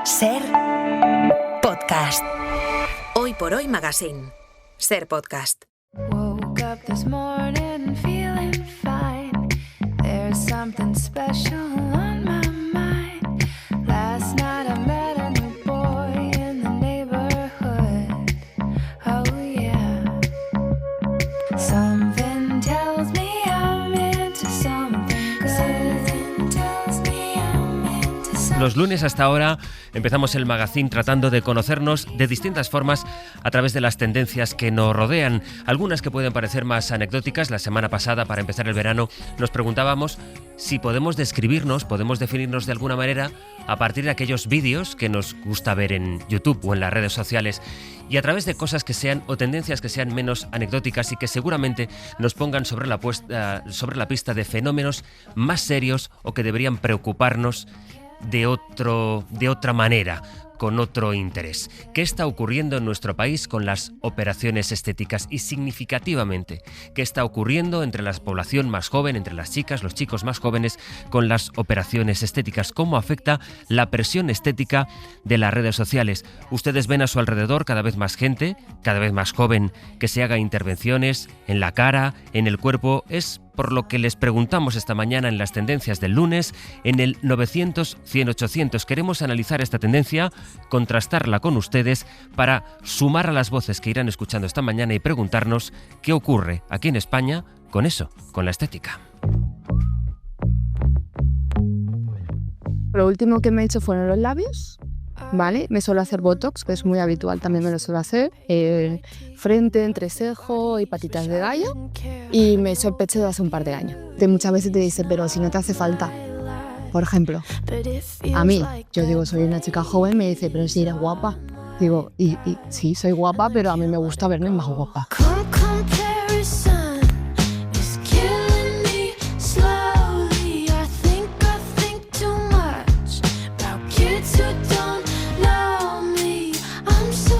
Ser Podcast. Hoy por Hoy Magazine. Ser Podcast. Woke up this morning feeling fine. There's something special on my mind. Last night I met a new boy in the neighborhood. Oh yeah. Something tells me I'm into something good. Something tells me I'm into something. Los lunes hasta ahora empezamos el magazine tratando de conocernos de distintas formas a través de las tendencias que nos rodean. Algunas que pueden parecer más anecdóticas. La semana pasada, para empezar el verano, nos preguntábamos si podemos describirnos, podemos definirnos de alguna manera a partir de aquellos vídeos que nos gusta ver en YouTube o en las redes sociales, y a través de cosas que sean o tendencias que sean menos anecdóticas y que seguramente nos pongan sobre la pista de fenómenos más serios o que deberían preocuparnos de otra manera, con otro interés. ¿Qué está ocurriendo en nuestro país con las operaciones estéticas? Y significativamente, ¿qué está ocurriendo entre la población más joven, entre las chicas, los chicos más jóvenes con las operaciones estéticas? ¿Cómo afecta la presión estética de las redes sociales? Ustedes ven a su alrededor cada vez más gente, cada vez más joven, que se haga intervenciones en la cara, en el cuerpo. Es por lo que les preguntamos esta mañana en las tendencias del lunes, en el 900-100-800. Queremos analizar esta tendencia, contrastarla con ustedes para sumar a las voces que irán escuchando esta mañana y preguntarnos qué ocurre aquí en España con eso, con la estética. Lo último que me he hecho fueron los labios, ¿vale? Me suelo hacer botox, que es muy habitual, también me lo suelo hacer. Frente, entrecejo y patitas de gallo. Y me he hecho el pecho de hace un par de años. Muchas veces te dicen, pero si no te hace falta. Por ejemplo, a mí, yo digo, soy una chica joven, me dice, pero si eres guapa. Digo, y sí, soy guapa, pero a mí me gusta verme más guapa.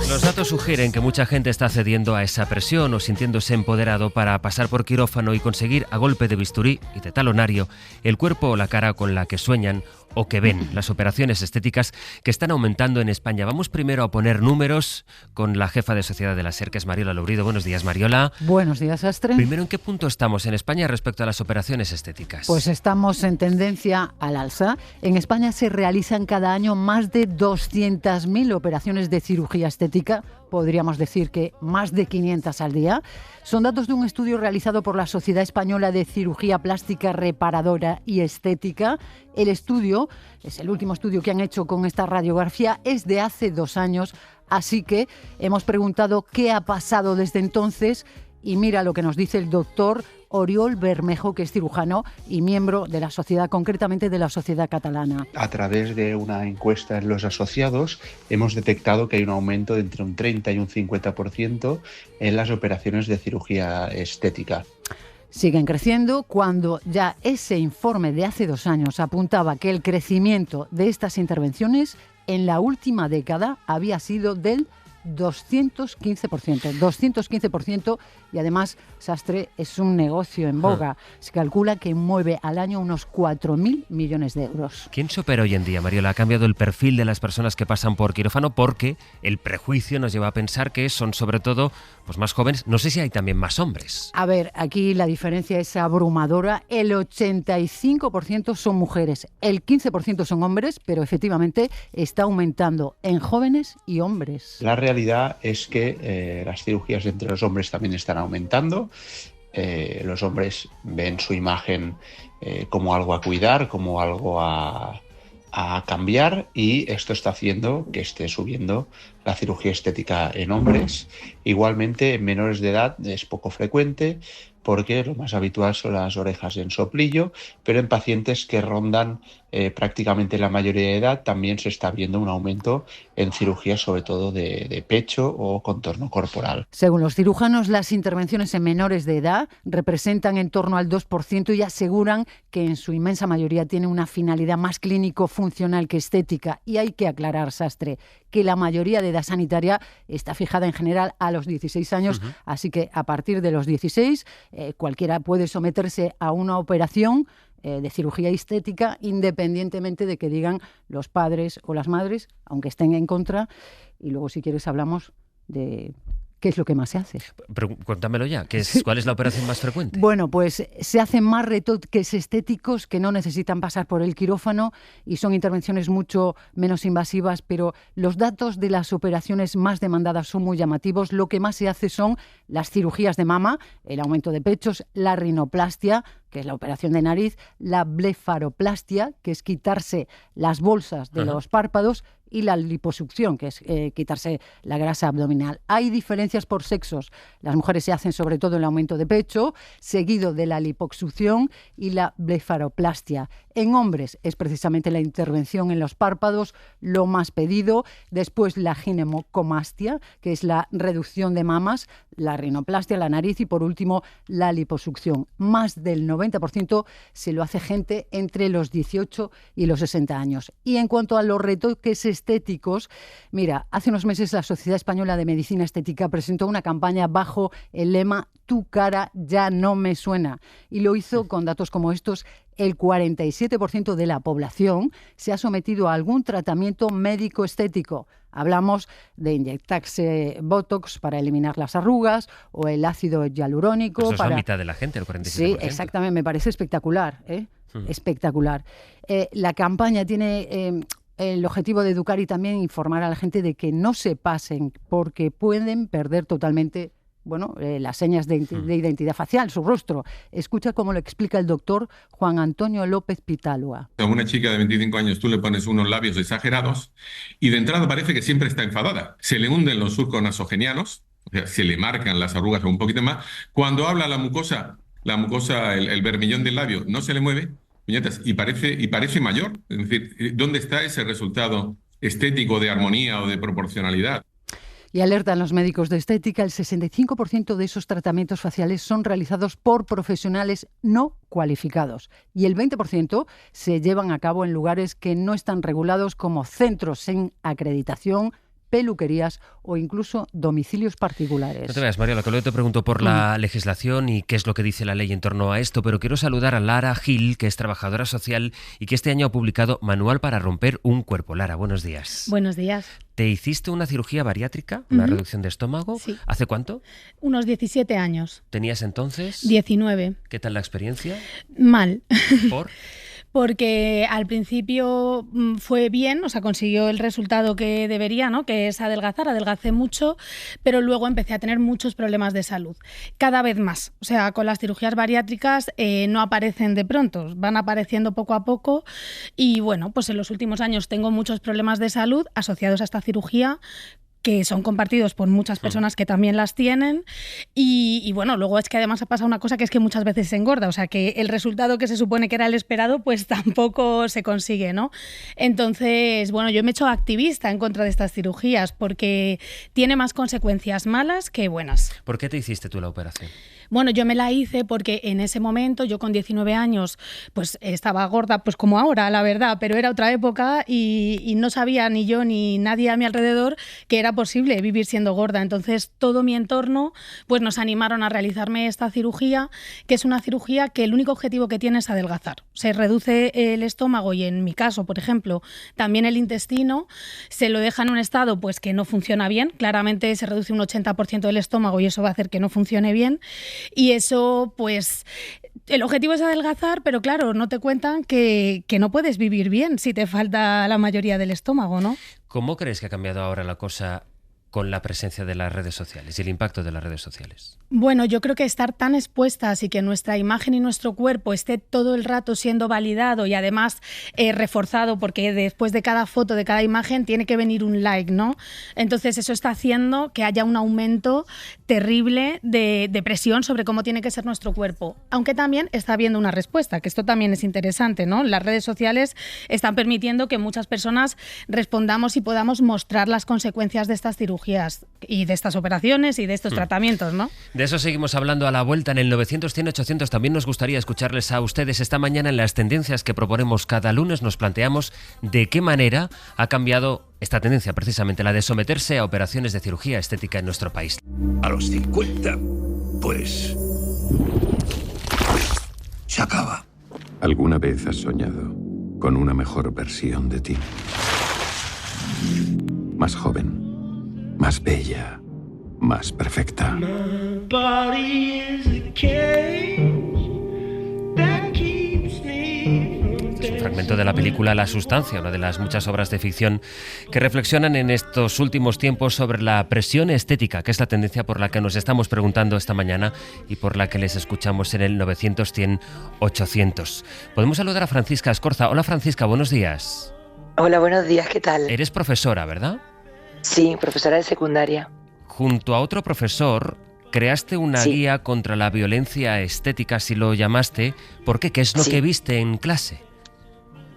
Los datos sugieren que mucha gente está cediendo a esa presión o sintiéndose empoderado para pasar por quirófano y conseguir a golpe de bisturí y de talonario el cuerpo o la cara con la que sueñan o que ven. Las operaciones estéticas que están aumentando en España. Vamos primero a poner números con la jefa de Sociedad de la SER, que es Mariola Lourido. Buenos días, Mariola. Buenos días, Astre. Primero, ¿en qué punto estamos en España respecto a las operaciones estéticas? Pues estamos en tendencia al alza. En España se realizan cada año más de 200.000 operaciones de cirugía estética. Podríamos decir que más de 500 al día. Son datos de un estudio realizado por la Sociedad Española de Cirugía Plástica Reparadora y Estética. El estudio, es el último estudio que han hecho con esta radiografía, es de hace 2 años, así que hemos preguntado qué ha pasado desde entonces y mira lo que nos dice el doctor Oriol Bermejo, que es cirujano y miembro de la sociedad, concretamente de la Sociedad Catalana. A través de una encuesta en los asociados hemos detectado que hay un aumento de entre un 30 y un 50% en las operaciones de cirugía estética. Siguen creciendo cuando ya ese informe de hace 2 años apuntaba que el crecimiento de estas intervenciones en la última década había sido del 215%, y además, Sastre, es un negocio en boga. Se calcula que mueve al año unos 4.000 millones de euros. ¿Quién se opera hoy en día, Mariola? ¿Ha cambiado el perfil de las personas que pasan por quirófano? Porque el prejuicio nos lleva a pensar que son sobre todo pues más jóvenes. No sé si hay también más hombres. A ver, aquí la diferencia es abrumadora. El 85% son mujeres, el 15% son hombres, pero efectivamente está aumentando en jóvenes y hombres. La realidad es que las cirugías entre los hombres también están aumentando. Los hombres ven su imagen como algo a cuidar, como algo a cambiar, y esto está haciendo que esté subiendo la cirugía estética en hombres. Igualmente, en menores de edad es poco frecuente porque lo más habitual son las orejas en soplillo, pero en pacientes que rondan prácticamente la mayoría de edad también se está viendo un aumento en cirugías, sobre todo de pecho o contorno corporal. Según los cirujanos, las intervenciones en menores de edad representan en torno al 2% y aseguran que en su inmensa mayoría tienen una finalidad más clínico-funcional que estética. Y hay que aclarar, Sastre, que la mayoría de edad sanitaria está fijada en general a los 16 años, así que a partir de los 16 cualquiera puede someterse a una operación de cirugía estética, independientemente de que digan los padres o las madres, aunque estén en contra. Y luego, si quieres, hablamos de qué es lo que más se hace. Pero cuéntamelo ya, ¿cuál es la operación más frecuente? Bueno, pues se hacen más retoques estéticos que no necesitan pasar por el quirófano y son intervenciones mucho menos invasivas, pero los datos de las operaciones más demandadas son muy llamativos. Lo que más se hace son las cirugías de mama, el aumento de pechos, la rinoplastia, que es la operación de nariz, la blefaroplastia, que es quitarse las bolsas de los párpados, y la liposucción, que es quitarse la grasa abdominal. Hay diferencias por sexos. Las mujeres se hacen sobre todo el aumento de pecho, seguido de la liposucción y la blefaroplastia. En hombres es precisamente la intervención en los párpados lo más pedido, después la ginecomastia, que es la reducción de mamas, la rinoplastia, la nariz y por último la liposucción. Más del 90% se lo hace gente entre los 18 y los 60 años. Y en cuanto a los retoques estéticos, mira, hace unos meses la Sociedad Española de Medicina Estética presentó una campaña bajo el lema "Tu cara ya no me suena", y lo hizo con datos como estos. El 47% de la población se ha sometido a algún tratamiento médico estético. Hablamos de inyectarse Botox para eliminar las arrugas o el ácido hialurónico. Eso es la mitad de la gente, el 47%. Sí, exactamente, me parece espectacular, espectacular. La campaña tiene el objetivo de educar y también informar a la gente de que no se pasen, porque pueden perder totalmente las señas de identidad facial, su rostro. Escucha cómo lo explica el doctor Juan Antonio López Pitalua. A una chica de 25 años tú le pones unos labios exagerados y de entrada parece que siempre está enfadada. Se le hunden los surcos nasogenianos, o sea, se le marcan las arrugas un poquito más. Cuando habla la mucosa, el bermellón del labio no se le mueve, y parece mayor. Es decir, ¿dónde está ese resultado estético de armonía o de proporcionalidad? Y alertan los médicos de estética, el 65% de esos tratamientos faciales son realizados por profesionales no cualificados y el 20% se llevan a cabo en lugares que no están regulados, como centros sin acreditación, peluquerías o incluso domicilios particulares. No te veas, María, lo que luego te pregunto por la legislación y qué es lo que dice la ley en torno a esto, pero quiero saludar a Lara Gil, que es trabajadora social y que este año ha publicado Manual para romper un cuerpo. Lara, buenos días. Buenos días. ¿Te hiciste una cirugía bariátrica, una reducción de estómago? Sí. ¿Hace cuánto? Unos 17 años. ¿Tenías entonces? 19. ¿Qué tal la experiencia? Mal. ¿Por? Porque al principio fue bien, o sea, consiguió el resultado que debería, ¿no? Que es adelgazar, adelgacé mucho, pero luego empecé a tener muchos problemas de salud, cada vez más. O sea, con las cirugías bariátricas no aparecen de pronto, van apareciendo poco a poco y bueno, pues en los últimos años tengo muchos problemas de salud asociados a esta cirugía, que son compartidos por muchas personas que también las tienen y bueno, luego es que además ha pasado una cosa que es que muchas veces se engorda, o sea que el resultado que se supone que era el esperado pues tampoco se consigue, ¿no? Entonces, bueno, yo me he hecho activista en contra de estas cirugías porque tiene más consecuencias malas que buenas. ¿Por qué te hiciste tú la operación? Bueno, yo me la hice porque en ese momento, yo con 19 años, pues estaba gorda, pues como ahora, la verdad, pero era otra época y no sabía ni yo ni nadie a mi alrededor que era posible vivir siendo gorda. Entonces, todo mi entorno pues nos animaron a realizarme esta cirugía, que es una cirugía que el único objetivo que tiene es adelgazar. Se reduce el estómago y en mi caso, por ejemplo, también el intestino, se lo deja en un estado pues que no funciona bien. Claramente se reduce un 80% del estómago y eso va a hacer que no funcione bien. Y eso, pues, el objetivo es adelgazar, pero claro, no te cuentan que no puedes vivir bien si te falta la mayoría del estómago, ¿no? ¿Cómo crees que ha cambiado ahora la cosa con la presencia de las redes sociales y el impacto de las redes sociales? Bueno, yo creo que estar tan expuestas y que nuestra imagen y nuestro cuerpo esté todo el rato siendo validado y además reforzado, porque después de cada foto, de cada imagen, tiene que venir un like, ¿no? Entonces eso está haciendo que haya un aumento terrible de presión sobre cómo tiene que ser nuestro cuerpo. Aunque también está habiendo una respuesta, que esto también es interesante, ¿no? Las redes sociales están permitiendo que muchas personas respondamos y podamos mostrar las consecuencias de estas cirugías y de estas operaciones y de estos tratamientos, ¿no? De eso seguimos hablando a la vuelta en el 900-100-800. También nos gustaría escucharles a ustedes esta mañana en las tendencias que proponemos cada lunes. Nos planteamos de qué manera ha cambiado esta tendencia, precisamente la de someterse a operaciones de cirugía estética en nuestro país. A los 50, pues... se acaba. ¿Alguna vez has soñado con una mejor versión de ti? Más joven, más bella, más perfecta. Es un fragmento de la película La Sustancia, una de las muchas obras de ficción que reflexionan en estos últimos tiempos sobre la presión estética, que es la tendencia por la que nos estamos preguntando esta mañana y por la que les escuchamos en el 900-100-800. Podemos saludar a Francisca Escorza. Hola Francisca, buenos días. Hola, buenos días, ¿qué tal? Eres profesora, ¿verdad? Sí, profesora de secundaria. Junto a otro profesor creaste una guía contra la violencia estética, si lo llamaste. ¿Por qué? ¿Qué es lo que viste en clase?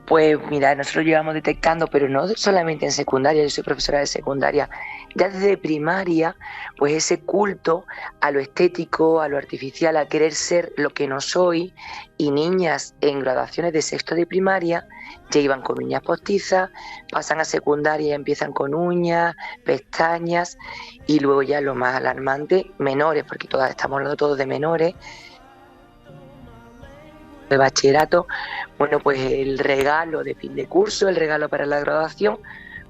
Pues mira, nosotros llevamos detectando, pero no solamente en secundaria, yo soy profesora de secundaria, ya desde primaria, pues ese culto a lo estético, a lo artificial, a querer ser lo que no soy, y niñas en graduaciones de sexto de primaria ya iban con uñas postizas, pasan a secundaria y empiezan con uñas, pestañas, y luego ya lo más alarmante, menores, porque todas estamos hablando todos de menores, de bachillerato, bueno, pues el regalo de fin de curso, el regalo para la graduación,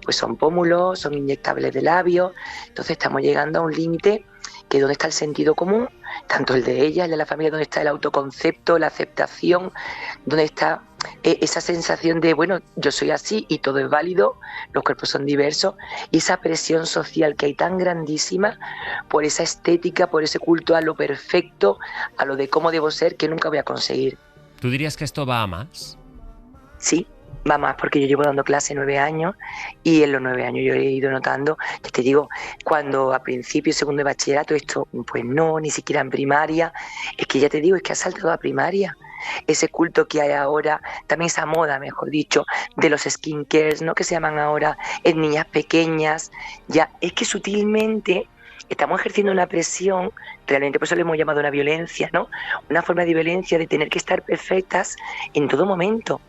pues son pómulos, son inyectables de labios. Entonces estamos llegando a un límite que donde está el sentido común, tanto el de ella, el de la familia, donde está el autoconcepto, la aceptación, donde está esa sensación de, bueno, yo soy así y todo es válido, los cuerpos son diversos, y esa presión social que hay tan grandísima por esa estética, por ese culto a lo perfecto, a lo de cómo debo ser, que nunca voy a conseguir. ¿Tú dirías que esto va a más? Sí, va más, porque yo llevo dando clase 9 años y en los 9 años yo he ido notando, te digo, cuando a principio, segundo de bachillerato, esto, pues no, ni siquiera en primaria, es que ya te digo, es que ha saltado a primaria. Ese culto que hay ahora, también esa moda, mejor dicho, de los skincares, ¿no?, que se llaman ahora en niñas pequeñas, ya es que sutilmente estamos ejerciendo una presión, realmente por eso le hemos llamado una violencia, ¿no? Una forma de violencia de tener que estar perfectas en todo momento.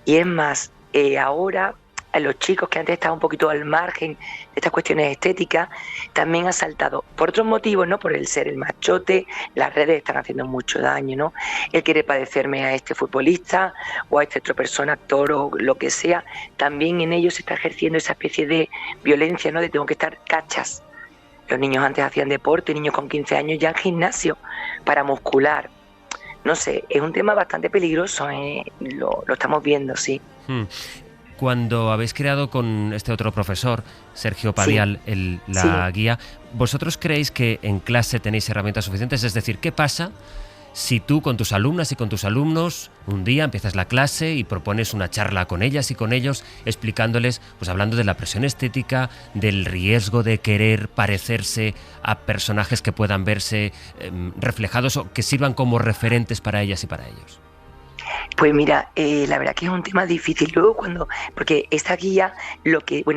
Y es más, ahora a los chicos que antes estaban un poquito al margen de estas cuestiones estéticas, también ha saltado por otros motivos, ¿no? Por el ser el machote, las redes están haciendo mucho daño, ¿no? El querer padecerme a este futbolista o a esta otra persona, actor o lo que sea, también en ellos se está ejerciendo esa especie de violencia, ¿no? De tengo que estar cachas. Los niños antes hacían deporte, niños con 15 años ya en gimnasio para muscular. No sé, es un tema bastante peligroso, lo estamos viendo, sí. Cuando habéis creado con este otro profesor, Sergio Padial, la guía, ¿vosotros creéis que en clase tenéis herramientas suficientes? Es decir, ¿qué pasa si tú con tus alumnas y con tus alumnos un día empiezas la clase y propones una charla con ellas y con ellos explicándoles, pues hablando de la presión estética, del riesgo de querer parecerse a personajes que puedan verse reflejados o que sirvan como referentes para ellas y para ellos? Pues mira, la verdad que es un tema difícil. Luego porque esta guía,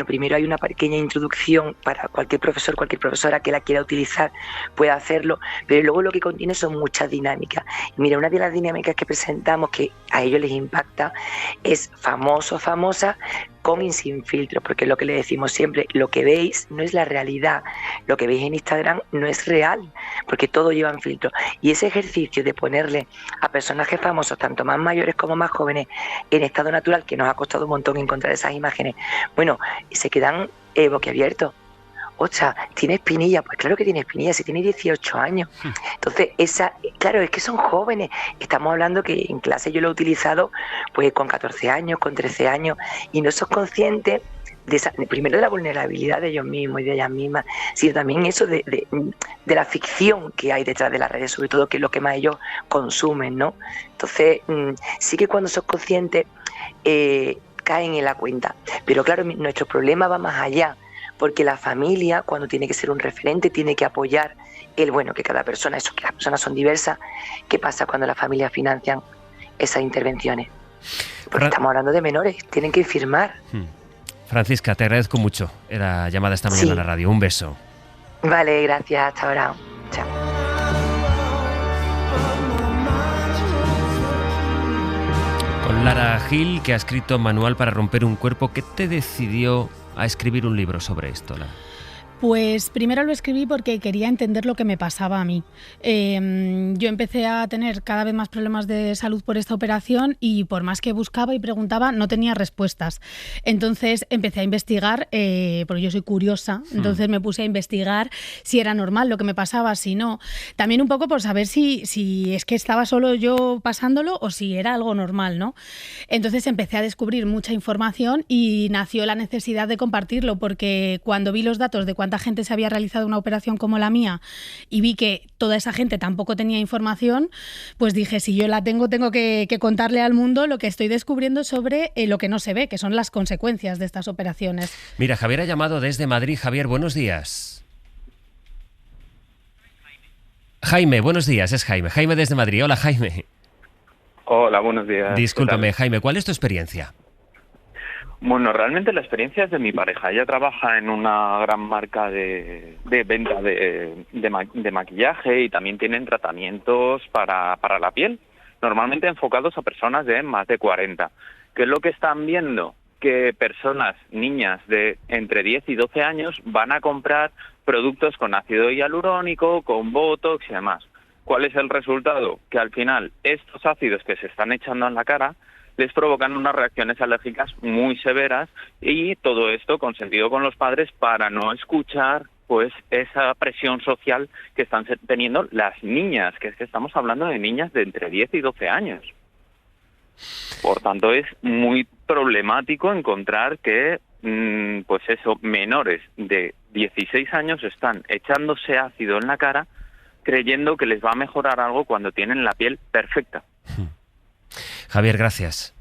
primero hay una pequeña introducción para cualquier profesor, cualquier profesora que la quiera utilizar puede hacerlo, pero luego lo que contiene son muchas dinámicas. Y mira, una de las dinámicas que presentamos que a ellos les impacta es famosa, con y sin filtros, porque es lo que le decimos siempre, lo que veis no es la realidad, lo que veis en Instagram no es real, porque todo lleva en filtro. Y ese ejercicio de ponerle a personajes famosos, tanto más mayores como más jóvenes, en estado natural, que nos ha costado un montón encontrar esas imágenes, bueno, se quedan boquiabiertos. Ostras, ¿tiene espinilla? Pues claro que tiene espinilla, si tiene 18 años. Entonces, claro, es que son jóvenes. Estamos hablando que en clase yo lo he utilizado pues con 14 años, con 13 años, y no son conscientes primero de la vulnerabilidad de ellos mismos y de ellas mismas, sino también eso de la ficción que hay detrás de las redes, sobre todo que es lo que más ellos consumen, ¿no? Entonces, sí que cuando son conscientes caen en la cuenta. Pero claro, nuestro problema va más allá, porque la familia, cuando tiene que ser un referente, tiene que apoyar que cada persona, que las personas son diversas. ¿Qué pasa cuando las familias financian esas intervenciones? Porque estamos hablando de menores, tienen que firmar. Francisca, te agradezco mucho la llamada esta mañana a la radio. Un beso. Vale, gracias, hasta ahora. Chao. Con Lara Gil, que ha escrito Manual para romper un cuerpo, ¿qué te decidió a escribir un libro sobre esto, Lara? Pues primero lo escribí porque quería entender lo que me pasaba a mí. Yo empecé a tener cada vez más problemas de salud por esta operación y por más que buscaba y preguntaba no tenía respuestas. Entonces empecé a investigar, porque yo soy curiosa, entonces me puse a investigar si era normal lo que me pasaba, si no. También un poco por saber si es que estaba solo yo pasándolo o si era algo normal, ¿no? Entonces empecé a descubrir mucha información y nació la necesidad de compartirlo, porque cuando vi los datos de cuánta gente se había realizado una operación como la mía y vi que toda esa gente tampoco tenía información, pues dije, si yo la tengo que contarle al mundo lo que estoy descubriendo sobre lo que no se ve, que son las consecuencias de estas operaciones. Mira, Javier ha llamado desde Madrid. Javier, buenos días. Jaime, buenos días, es Jaime. Jaime desde Madrid. Hola, Jaime. Hola, buenos días. Discúlpame, Jaime, ¿cuál es tu experiencia? Bueno, realmente la experiencia es de mi pareja. Ella trabaja en una gran marca de venta de maquillaje y también tienen tratamientos para la piel, normalmente enfocados a personas de más de 40. ¿Qué es lo que están viendo? Que personas, niñas de entre 10 y 12 años van a comprar productos con ácido hialurónico, con botox y demás. ¿Cuál es el resultado? Que al final estos ácidos que se están echando en la cara les provocan unas reacciones alérgicas muy severas, y todo esto consentido con los padres para no escuchar pues esa presión social que están teniendo las niñas, que es que estamos hablando de niñas de entre 10 y 12 años. Por tanto, es muy problemático encontrar que pues eso, menores de 16 años están echándose ácido en la cara creyendo que les va a mejorar algo cuando tienen la piel perfecta. Javier, gracias.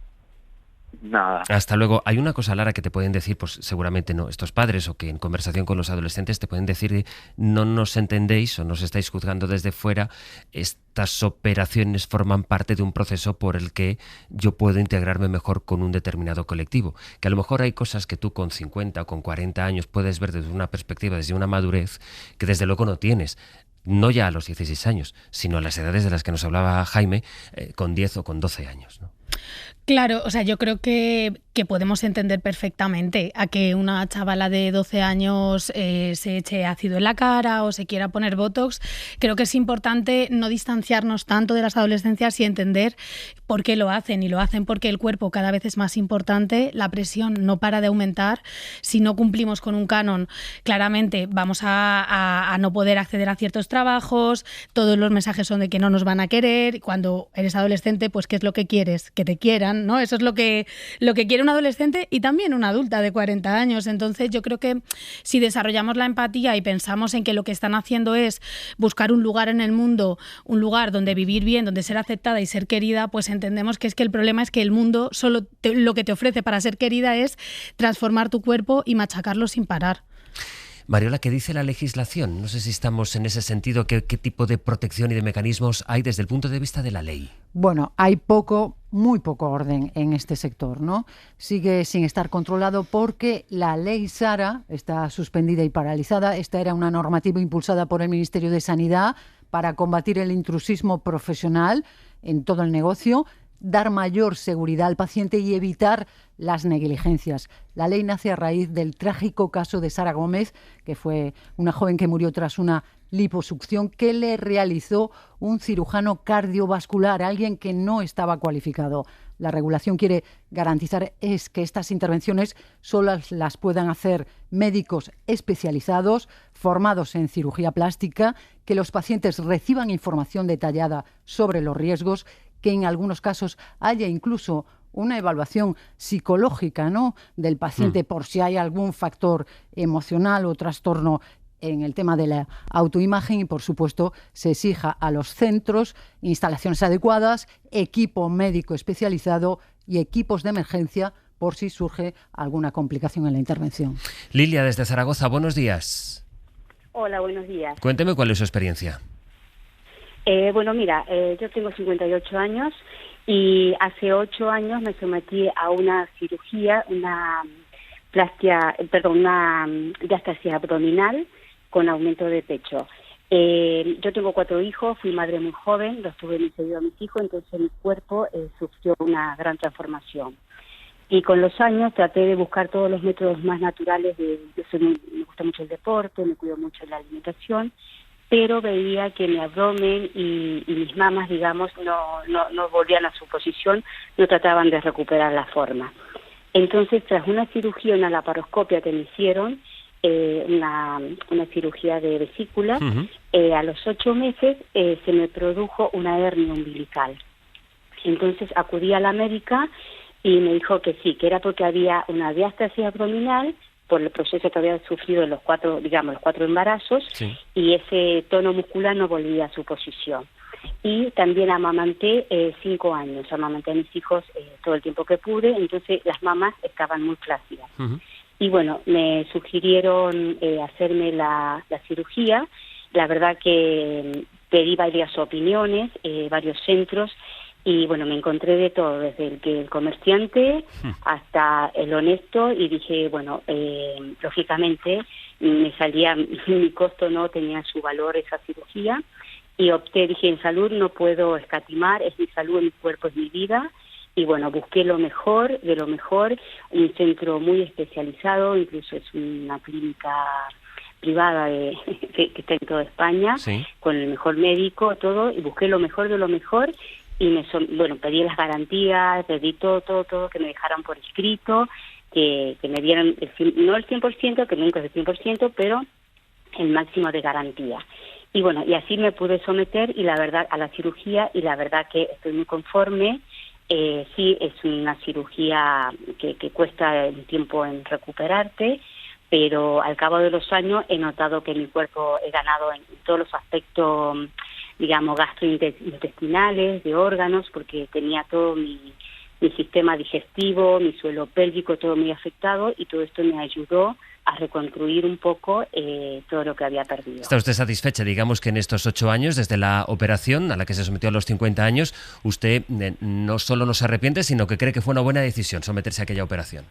Nada. Hasta luego. Hay una cosa, Lara, que te pueden decir, pues seguramente no, estos padres, o que en conversación con los adolescentes te pueden decir, no nos entendéis o nos estáis juzgando desde fuera, estas operaciones forman parte de un proceso por el que yo puedo integrarme mejor con un determinado colectivo. Que a lo mejor hay cosas que tú con 50 o con 40 años puedes ver desde una perspectiva, desde una madurez, que desde luego no tienes. No ya a los 16 años, sino a las edades de las que nos hablaba Jaime, con 10 o con 12 años, ¿no? Claro, o sea, yo creo que podemos entender perfectamente a que una chavala de 12 años se eche ácido en la cara o se quiera poner botox. Creo que es importante no distanciarnos tanto de las adolescencias y entender por qué lo hacen. Y lo hacen porque el cuerpo cada vez es más importante, la presión no para de aumentar. Si no cumplimos con un canon, claramente vamos a no poder acceder a ciertos trabajos, todos los mensajes son de que no nos van a querer. Cuando eres adolescente, pues ¿qué es lo que quieres? Que te quieran, ¿no? Eso es lo que quiere un adolescente y también una adulta de 40 años. Entonces yo creo que si desarrollamos la empatía y pensamos en que lo que están haciendo es buscar un lugar en el mundo, un lugar donde vivir bien, donde ser aceptada y ser querida, pues entendemos que es que el problema es que el mundo solo lo que te ofrece para ser querida es transformar tu cuerpo y machacarlo sin parar. Mariola, ¿qué dice la legislación? No sé si estamos en ese sentido. ¿Qué tipo de protección y de mecanismos hay desde el punto de vista de la ley? Bueno, hay muy poco orden en este sector, ¿no? Sigue sin estar controlado porque la ley Sara está suspendida y paralizada. Esta era una normativa impulsada por el Ministerio de Sanidad para combatir el intrusismo profesional en todo el negocio, dar mayor seguridad al paciente y evitar las negligencias. La ley nace a raíz del trágico caso de Sara Gómez, que fue una joven que murió tras una liposucción que le realizó un cirujano cardiovascular, alguien que no estaba cualificado. La regulación quiere garantizar que estas intervenciones solo las puedan hacer médicos especializados, formados en cirugía plástica, que los pacientes reciban información detallada sobre los riesgos, que en algunos casos haya incluso una evaluación psicológica, ¿no?, del paciente por si hay algún factor emocional o trastorno en el tema de la autoimagen, y por supuesto se exija a los centros instalaciones adecuadas, equipo médico especializado y equipos de emergencia por si surge alguna complicación en la intervención. Lilia, desde Zaragoza, buenos días. Hola, buenos días. Cuénteme cuál es su experiencia. Bueno, mira, yo tengo 58 años y hace 8 años me sometí a una cirugía, una diástasis abdominal con aumento de pecho. Yo tengo 4 hijos, fui madre muy joven, los tuve muy seguido a mis hijos, entonces mi cuerpo sufrió una gran transformación. Y con los años traté de buscar todos los métodos más naturales. Me gusta mucho el deporte, me cuido mucho de la alimentación, pero veía que mi abdomen y mis mamas, digamos, no volvían a su posición, no trataban de recuperar la forma. Entonces, tras una cirugía, una laparoscopia que me hicieron, una cirugía de vesícula, a los 8 meses se me produjo una hernia umbilical. Entonces acudí a la médica y me dijo que sí, que era porque había una diástasis abdominal por el proceso que había sufrido los 4 embarazos, sí, y ese tono muscular no volvía a su posición. Y también amamanté 5 años, amamanté a mis hijos todo el tiempo que pude, entonces las mamas estaban muy flácidas. Y bueno, me sugirieron hacerme la cirugía. La verdad que pedí varias opiniones, varios centros, y bueno, me encontré de todo, desde el comerciante hasta el honesto, y dije, bueno, lógicamente me salía, mi costo no tenía su valor esa cirugía, y opté, dije, en salud no puedo escatimar, es mi salud, mi cuerpo, es mi vida. Y bueno, busqué lo mejor de lo mejor, un centro muy especializado, incluso es una clínica privada que está en toda España, sí, con el mejor médico, todo, y busqué lo mejor de lo mejor, y pedí las garantías, pedí todo, que me dejaran por escrito, que me dieran, no el 100%, que nunca es el 100%, pero el máximo de garantía. Y bueno, y así me pude someter y la verdad a la cirugía, y la verdad que estoy muy conforme. Sí, es una cirugía que cuesta un tiempo en recuperarte, pero al cabo de los años he notado que mi cuerpo he ganado en todos los aspectos, digamos, gastrointestinales, de órganos, porque tenía todo mi sistema digestivo, mi suelo pélvico, todo muy afectado, y todo esto me ayudó a reconstruir un poco todo lo que había perdido. ¿Está usted satisfecha? Digamos que en estos 8 años, desde la operación a la que se sometió a los 50 años, usted no solo no se arrepiente, sino que cree que fue una buena decisión someterse a aquella operación.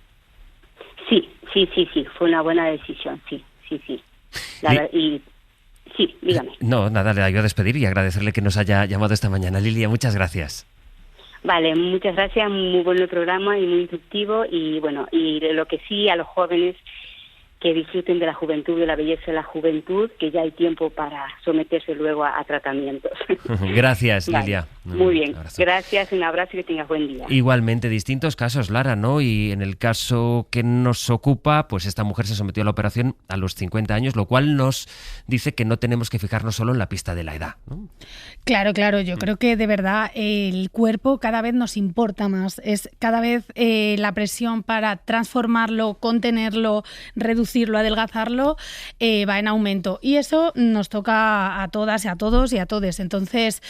Sí, fue una buena decisión, sí. Sí, dígame. No, nada, le ayudo a despedir y agradecerle que nos haya llamado esta mañana. Lilia, muchas gracias. Vale, muchas gracias, muy bueno el programa y muy instructivo, y bueno, y lo que sí a los jóvenes, que disfruten de la juventud, de la belleza de la juventud, que ya hay tiempo para someterse luego a tratamientos. Gracias, Lilia. Muy bien, gracias, un abrazo y que tengas buen día. Igualmente, distintos casos, Lara, ¿no? Y en el caso que nos ocupa, pues esta mujer se sometió a la operación a los 50 años, lo cual nos dice que no tenemos que fijarnos solo en la pista de la edad, ¿no? Claro, yo creo que de verdad el cuerpo cada vez nos importa más, es cada vez la presión para transformarlo, contenerlo, reducirlo, adelgazarlo, va en aumento, y eso nos toca a todas y a todos y a todes. Entonces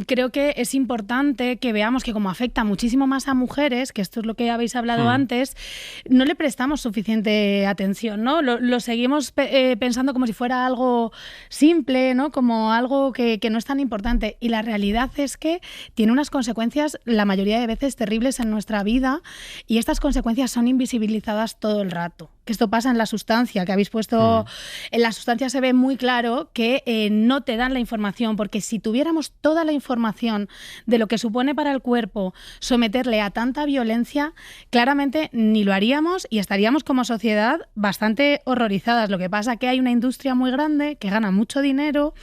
creo que es importante que veamos que como afecta muchísimo más a mujeres, que esto es lo que habéis hablado antes, no le prestamos suficiente atención, ¿no? Lo seguimos pensando como si fuera algo simple, ¿no? Como algo que no es tan importante, y la realidad es que tiene unas consecuencias la mayoría de veces terribles en nuestra vida, y estas consecuencias son invisibilizadas todo el rato. Que esto pasa en la sustancia, que habéis puesto, en la sustancia se ve muy claro que no te dan la información, porque si tuviéramos toda la información de lo que supone para el cuerpo someterle a tanta violencia, claramente ni lo haríamos y estaríamos como sociedad bastante horrorizadas. Lo que pasa es que hay una industria muy grande que gana mucho dinero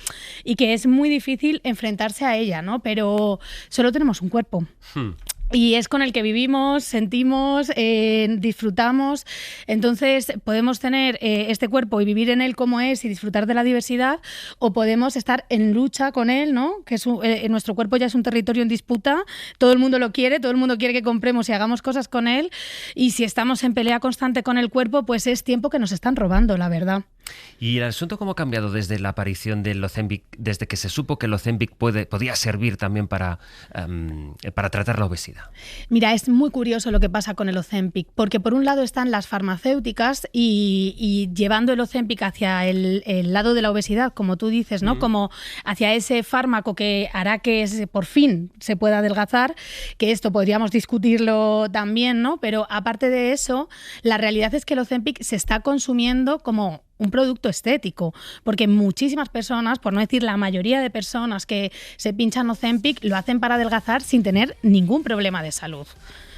y que es muy difícil enfrentarse a ella, ¿no? Pero solo tenemos un cuerpo. Y es con el que vivimos, sentimos, disfrutamos. Entonces podemos tener este cuerpo y vivir en él como es y disfrutar de la diversidad, o podemos estar en lucha con él, ¿no? Que es nuestro cuerpo ya es un territorio en disputa, todo el mundo lo quiere, todo el mundo quiere que compremos y hagamos cosas con él, y si estamos en pelea constante con el cuerpo, pues es tiempo que nos están robando, la verdad. ¿Y el asunto cómo ha cambiado desde la aparición del Ozempic, desde que se supo que el Ozempic podía servir también para tratar la obesidad? Mira, es muy curioso lo que pasa con el Ozempic, porque por un lado están las farmacéuticas y llevando el Ozempic hacia el lado de la obesidad, como tú dices, ¿no? Como hacia ese fármaco que hará que por fin se pueda adelgazar, que esto podríamos discutirlo también, ¿no? Pero aparte de eso, la realidad es que el Ozempic se está consumiendo como un producto estético, porque muchísimas personas, por no decir la mayoría de personas que se pinchan Ozempic, lo hacen para adelgazar sin tener ningún problema de salud.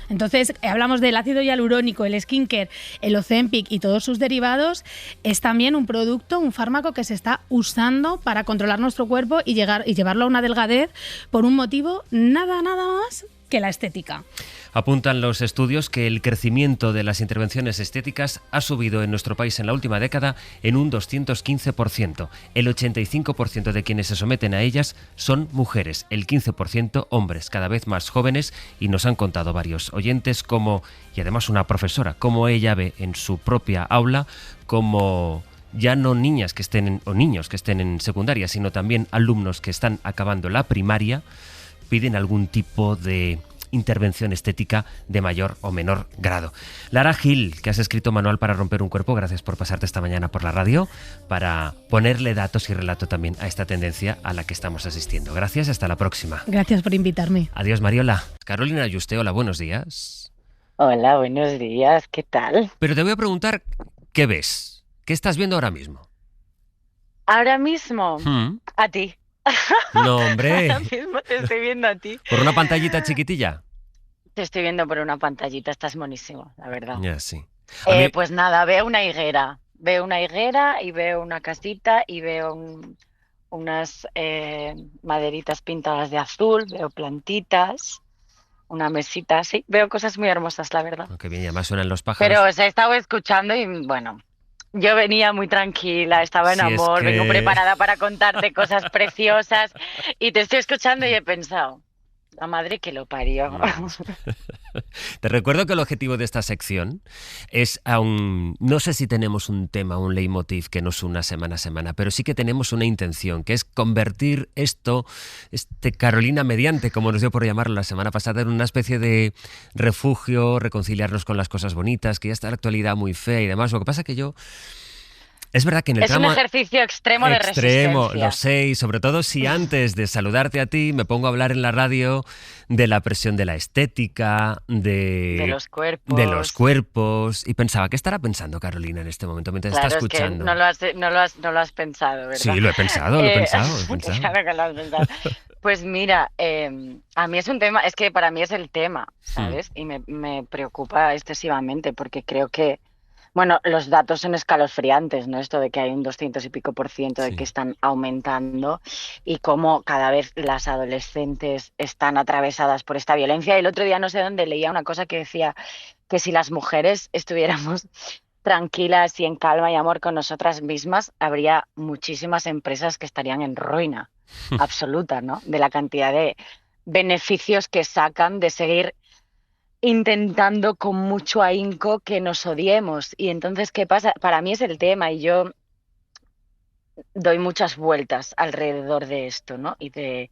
Entonces, hablamos del ácido hialurónico, el skincare, el Ozempic y todos sus derivados, es también un producto, un fármaco que se está usando para controlar nuestro cuerpo y llevarlo a una delgadez por un motivo nada más que la estética. Apuntan los estudios que el crecimiento de las intervenciones estéticas ha subido en nuestro país en la última década en un 215%. El 85% de quienes se someten a ellas son mujeres, el 15% hombres, cada vez más jóvenes, y nos han contado varios oyentes y además una profesora, cómo ella ve en su propia aula como ya no niñas que estén o niños que estén en secundaria, sino también alumnos que están acabando la primaria, piden algún tipo de intervención estética de mayor o menor grado. Lara Gil, que has escrito Manual para romper un cuerpo, gracias por pasarte esta mañana por la radio para ponerle datos y relato también a esta tendencia a la que estamos asistiendo. Gracias, hasta la próxima. Gracias por invitarme. Adiós, Mariola. Carolina Yuste, hola, buenos días. Hola, buenos días, ¿qué tal? Pero te voy a preguntar, ¿qué ves? ¿Qué estás viendo ahora mismo? Ahora mismo, a ti. No, hombre. Ahora mismo te estoy viendo a ti. ¿Por una pantallita chiquitilla? Te estoy viendo por una pantallita, estás monísimo, la verdad. Ya, sí. Pues nada, veo una higuera. Veo una higuera y veo una casita y veo unas maderitas pintadas de azul, veo plantitas, una mesita así. Veo cosas muy hermosas, la verdad. Qué bien, y además suenan los pájaros. Pero os he estado escuchando y bueno, yo venía muy tranquila, estaba en amor, vengo preparada para contarte cosas preciosas y te estoy escuchando y he pensado, la madre que lo parió. Te recuerdo que el objetivo de esta sección es, no sé si tenemos un tema, un leitmotiv que nos una semana a semana, pero sí que tenemos una intención, que es convertir Carolina Mediante, como nos dio por llamarlo la semana pasada, en una especie de refugio, reconciliarnos con las cosas bonitas, que ya está la actualidad muy fea y demás. Lo que pasa que es verdad que en el es tramo un ejercicio extremo de resistencia. Lo sé, y sobre todo si antes de saludarte a ti me pongo a hablar en la radio de la presión de la estética, de los cuerpos, y pensaba, ¿qué estará pensando Carolina en este momento mientras está escuchando? Es que no lo has pensado, ¿verdad? Sí, lo he pensado. Claro que lo has pensado. Pues mira, a mí es un tema, es que para mí es el tema, ¿sabes? Y me preocupa excesivamente porque creo que bueno, los datos son escalofriantes, ¿no? Esto de que hay un 200 y pico % de que están aumentando y cómo cada vez las adolescentes están atravesadas por esta violencia. El otro día no sé dónde leía una cosa que decía que si las mujeres estuviéramos tranquilas y en calma y amor con nosotras mismas, habría muchísimas empresas que estarían en ruina absoluta, ¿no? De la cantidad de beneficios que sacan de seguir intentando con mucho ahínco que nos odiemos. Y entonces, ¿qué pasa? Para mí es el tema y yo doy muchas vueltas alrededor de esto, ¿no? Y de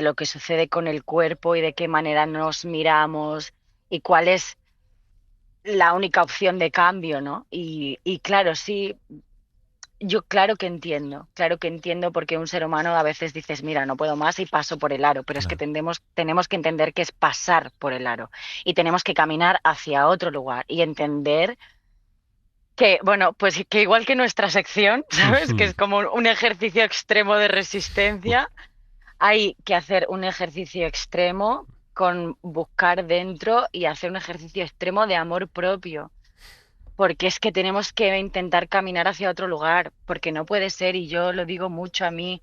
lo que sucede con el cuerpo y de qué manera nos miramos y cuál es la única opción de cambio, ¿no? Y claro, sí, yo claro que entiendo porque un ser humano a veces dices, mira, no puedo más y paso por el aro, pero es que tenemos que entender que es pasar por el aro y tenemos que caminar hacia otro lugar y entender que, bueno, pues que igual que nuestra sección, ¿sabes? Que es como un ejercicio extremo de resistencia, hay que hacer un ejercicio extremo con buscar dentro y hacer un ejercicio extremo de amor propio. Porque es que tenemos que intentar caminar hacia otro lugar, porque no puede ser, y yo lo digo mucho a mí,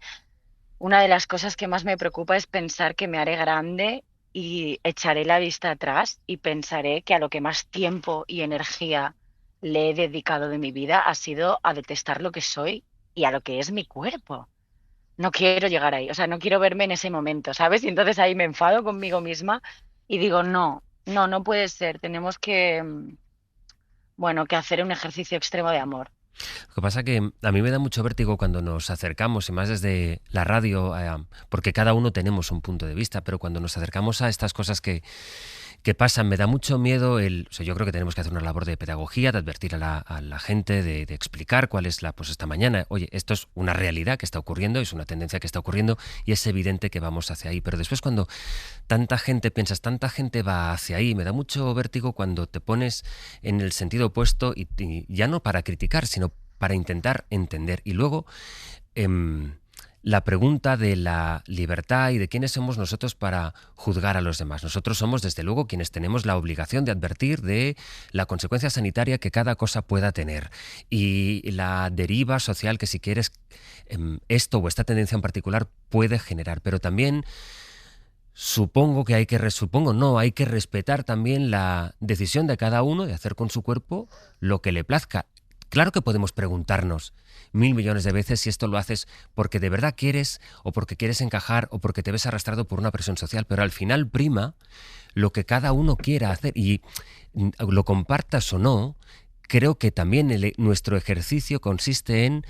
una de las cosas que más me preocupa es pensar que me haré grande y echaré la vista atrás y pensaré que a lo que más tiempo y energía le he dedicado de mi vida ha sido a detestar lo que soy y a lo que es mi cuerpo. No quiero llegar ahí, o sea, no quiero verme en ese momento, ¿sabes? Y entonces ahí me enfado conmigo misma y digo, no puede ser, tenemos que hacer un ejercicio extremo de amor. Lo que pasa que a mí me da mucho vértigo cuando nos acercamos, y más desde la radio, porque cada uno tenemos un punto de vista, pero cuando nos acercamos a estas cosas que pasan, me da mucho miedo yo creo que tenemos que hacer una labor de pedagogía, de advertir a la gente, de explicar cuál es esta mañana. Oye, esto es una realidad que está ocurriendo, es una tendencia que está ocurriendo y es evidente que vamos hacia ahí. Pero después cuando tanta gente va hacia ahí, me da mucho vértigo cuando te pones en el sentido opuesto y ya no para criticar, sino para intentar entender. Y luego la pregunta de la libertad y de quiénes somos nosotros para juzgar a los demás. Nosotros somos, desde luego, quienes tenemos la obligación de advertir de la consecuencia sanitaria que cada cosa pueda tener y la deriva social que, si quieres, esto o esta tendencia en particular puede generar. Pero también supongo que hay que respetar también la decisión de cada uno de hacer con su cuerpo lo que le plazca. Claro que podemos preguntarnos 1.000 millones de veces si esto lo haces porque de verdad quieres o porque quieres encajar o porque te ves arrastrado por una presión social, pero al final prima lo que cada uno quiera hacer y lo compartas o no. Creo que también nuestro ejercicio consiste en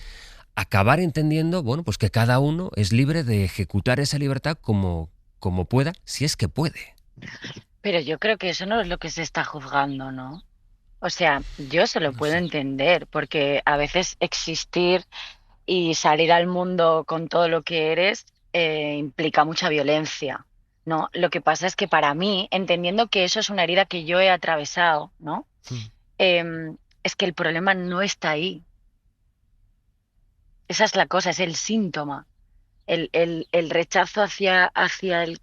acabar entendiendo, bueno, pues que cada uno es libre de ejecutar esa libertad como pueda, si es que puede. Pero yo creo que eso no es lo que se está juzgando, ¿no? O sea, yo se lo puedo entender, porque a veces existir y salir al mundo con todo lo que eres implica mucha violencia, ¿no? Lo que pasa es que para mí, entendiendo que eso es una herida que yo he atravesado, ¿no? Es que el problema no está ahí. Esa es la cosa, es el síntoma. El rechazo hacia el...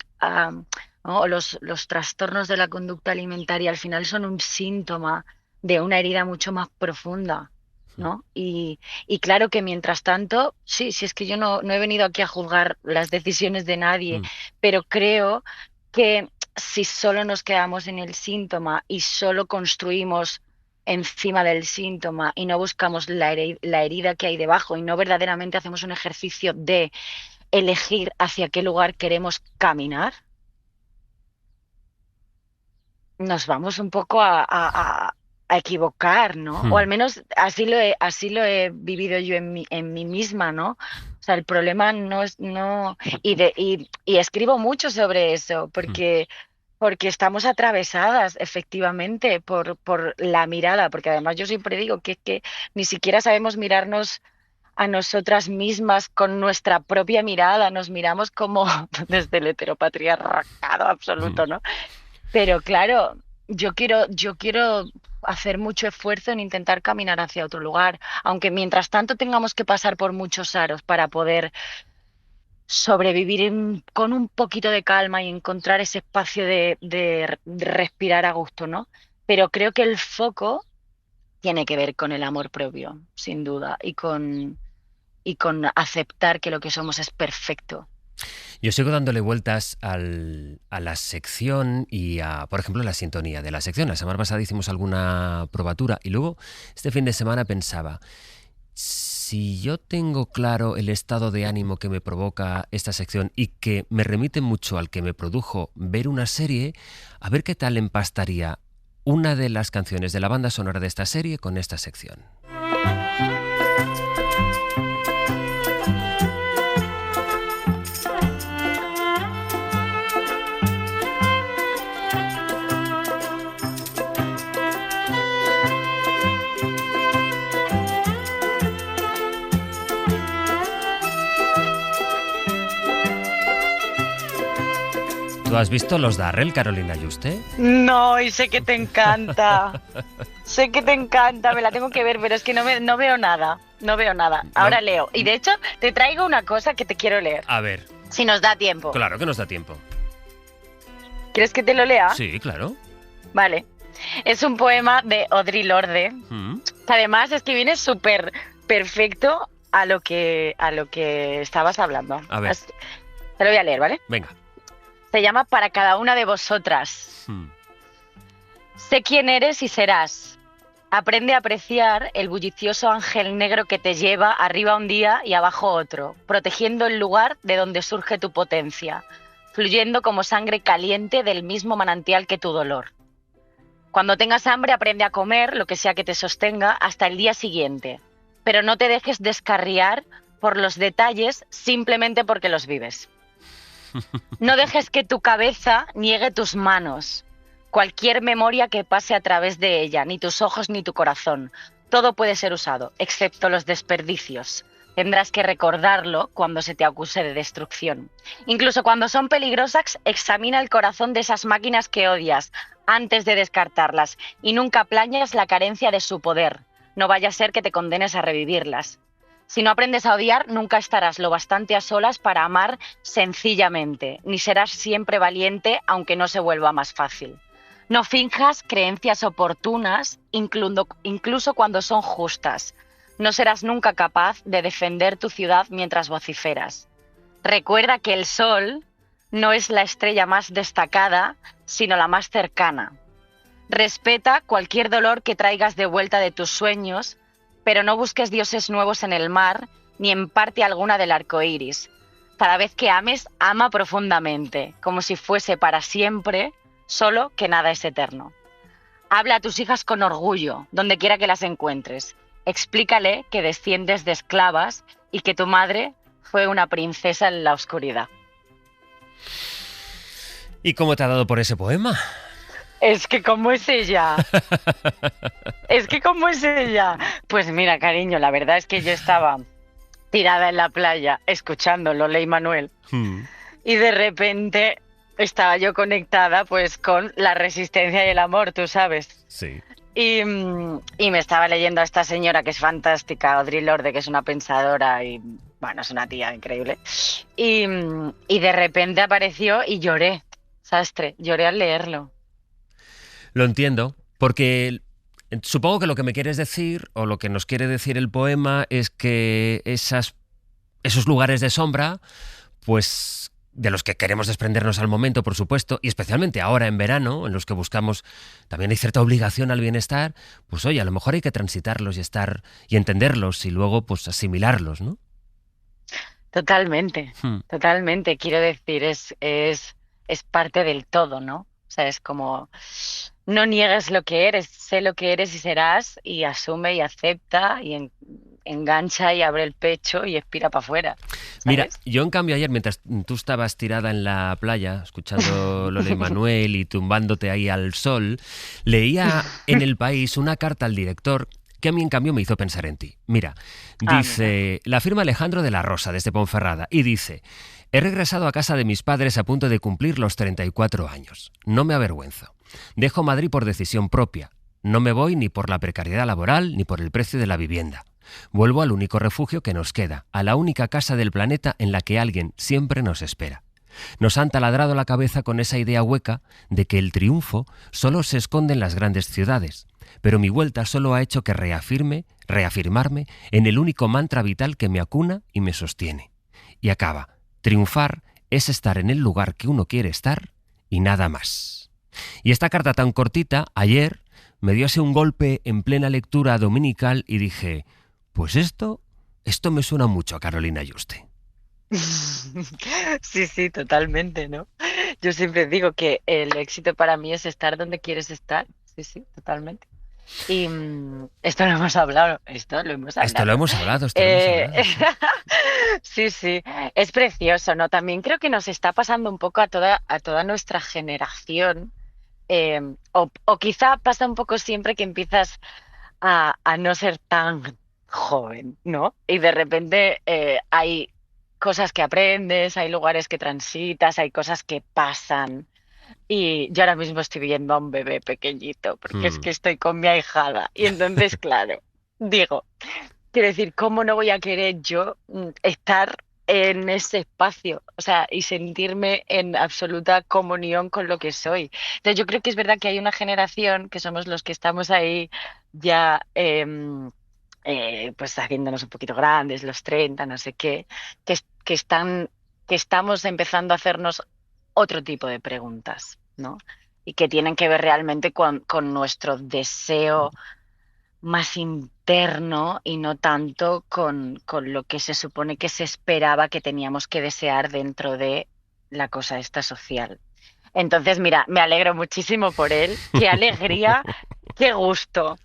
¿no? Los trastornos de la conducta alimentaria al final son un síntoma de una herida mucho más profunda, ¿no? Y claro que mientras tanto, sí, es que yo no he venido aquí a juzgar las decisiones de nadie, pero creo que si solo nos quedamos en el síntoma y solo construimos encima del síntoma y no buscamos la herida que hay debajo y no verdaderamente hacemos un ejercicio de elegir hacia qué lugar queremos caminar, nos vamos un poco a equivocar, ¿no? O al menos así lo he vivido yo en mí misma, ¿no? O sea, el problema no es... Y escribo mucho sobre eso, porque estamos atravesadas efectivamente por la mirada, porque además yo siempre digo que ni siquiera sabemos mirarnos a nosotras mismas con nuestra propia mirada, nos miramos como desde el heteropatriarcado absoluto, ¿no? Pero claro, yo quiero hacer mucho esfuerzo en intentar caminar hacia otro lugar, aunque mientras tanto tengamos que pasar por muchos aros para poder sobrevivir con un poquito de calma y encontrar ese espacio de respirar a gusto, ¿no? Pero creo que el foco tiene que ver con el amor propio, sin duda, y con aceptar que lo que somos es perfecto. Yo sigo dándole vueltas a la sección y por ejemplo, la sintonía de la sección. La semana pasada hicimos alguna probatura y luego este fin de semana pensaba, si yo tengo claro el estado de ánimo que me provoca esta sección y que me remite mucho al que me produjo ver una serie, a ver qué tal empastaría una de las canciones de la banda sonora de esta serie con esta sección. ¿Tú has visto Los Darrell, Carolina Yuste? No, y sé que te encanta. Sé que te encanta, me la tengo que ver, pero es que no veo nada. No veo nada. Ahora leo. Y de hecho, te traigo una cosa que te quiero leer. A ver. Si nos da tiempo. Claro que nos da tiempo. ¿Quieres que te lo lea? Sí, claro. Vale. Es un poema de Audre Lorde. Además, es que viene súper perfecto a lo que estabas hablando. A ver. Te lo voy a leer, ¿vale? Venga. Se llama Para cada una de vosotras. Sé quién eres y serás. Aprende a apreciar el bullicioso ángel negro que te lleva arriba un día y abajo otro, protegiendo el lugar de donde surge tu potencia, fluyendo como sangre caliente del mismo manantial que tu dolor. Cuando tengas hambre, aprende a comer lo que sea que te sostenga hasta el día siguiente, pero no te dejes descarriar por los detalles simplemente porque los vives. No dejes que tu cabeza niegue tus manos, cualquier memoria que pase a través de ella, ni tus ojos ni tu corazón. Todo puede ser usado, excepto los desperdicios. Tendrás que recordarlo cuando se te acuse de destrucción. Incluso cuando son peligrosas, examina el corazón de esas máquinas que odias antes de descartarlas y nunca plañes la carencia de su poder. No vaya a ser que te condenes a revivirlas. Si no aprendes a odiar, nunca estarás lo bastante a solas para amar sencillamente, ni serás siempre valiente aunque no se vuelva más fácil. No finjas creencias oportunas, incluso cuando son justas. No serás nunca capaz de defender tu ciudad mientras vociferas. Recuerda que el sol no es la estrella más destacada, sino la más cercana. Respeta cualquier dolor que traigas de vuelta de tus sueños, pero no busques dioses nuevos en el mar ni en parte alguna del arco iris. Cada vez que ames, ama profundamente, como si fuese para siempre, solo que nada es eterno. Habla a tus hijas con orgullo, donde quiera que las encuentres. Explícale que desciendes de esclavas y que tu madre fue una princesa en la oscuridad. ¿Y cómo te ha dado por ese poema? Es que ¿cómo es ella? ¿Cómo es ella? Pues mira, cariño, la verdad es que yo estaba tirada en la playa escuchando Lola y Manuel y de repente estaba yo conectada pues con la resistencia y el amor, tú sabes. Sí. Y me estaba leyendo a esta señora que es fantástica, Audre Lorde, que es una pensadora y, bueno, es una tía increíble. Y de repente apareció y lloré, sastre, lloré al leerlo. Lo entiendo, porque supongo que lo que me quieres decir, o lo que nos quiere decir el poema, es que esos lugares de sombra, pues de los que queremos desprendernos al momento, por supuesto, y especialmente ahora en verano, en los que buscamos, también hay cierta obligación al bienestar, pues oye, a lo mejor hay que transitarlos y estar y entenderlos y luego pues asimilarlos, ¿no? Totalmente, totalmente. Quiero decir, es parte del todo, ¿no? O sea, es como, no niegues lo que eres, sé lo que eres y serás, y asume y acepta y engancha y abre el pecho y expira para afuera. Mira, yo en cambio ayer, mientras tú estabas tirada en la playa, escuchando Lola y Manuel y tumbándote ahí al sol, leía en El País una carta al director que a mí en cambio me hizo pensar en ti. Mira, dice, la firma Alejandro de la Rosa desde Ponferrada y dice: he regresado a casa de mis padres a punto de cumplir los 34 años. No me avergüenzo. Dejo Madrid por decisión propia. No me voy ni por la precariedad laboral ni por el precio de la vivienda. Vuelvo al único refugio que nos queda, a la única casa del planeta en la que alguien siempre nos espera. Nos han taladrado la cabeza con esa idea hueca de que el triunfo solo se esconde en las grandes ciudades, pero mi vuelta solo ha hecho que reafirmarme en el único mantra vital que me acuna y me sostiene. Y acaba: triunfar es estar en el lugar que uno quiere estar y nada más. Y esta carta tan cortita, ayer, me dio así un golpe en plena lectura dominical y dije, pues esto me suena mucho a Carolina Yuste. Sí, totalmente, ¿no? Yo siempre digo que el éxito para mí es estar donde quieres estar. Sí, totalmente. Y esto lo hemos hablado. Sí, es precioso, ¿no? También creo que nos está pasando un poco a toda nuestra generación, o quizá pasa un poco siempre que empiezas a no ser tan joven, ¿no? Y de repente hay cosas que aprendes, hay lugares que transitas, hay cosas que pasan. Y yo ahora mismo estoy viendo a un bebé pequeñito, porque es que estoy con mi ahijada. Y entonces, claro, digo, quiero decir, ¿cómo no voy a querer yo estar en ese espacio? O sea, y sentirme en absoluta comunión con lo que soy. Entonces yo creo que es verdad que hay una generación, que somos los que estamos ahí ya pues haciéndonos un poquito grandes, los 30, no sé qué, que estamos empezando a hacernos otro tipo de preguntas, ¿no? Y que tienen que ver realmente con nuestro deseo más interno y no tanto con lo que se supone que se esperaba que teníamos que desear dentro de la cosa esta social. Entonces, mira, me alegro muchísimo por él. ¡Qué alegría! ¡Qué gusto!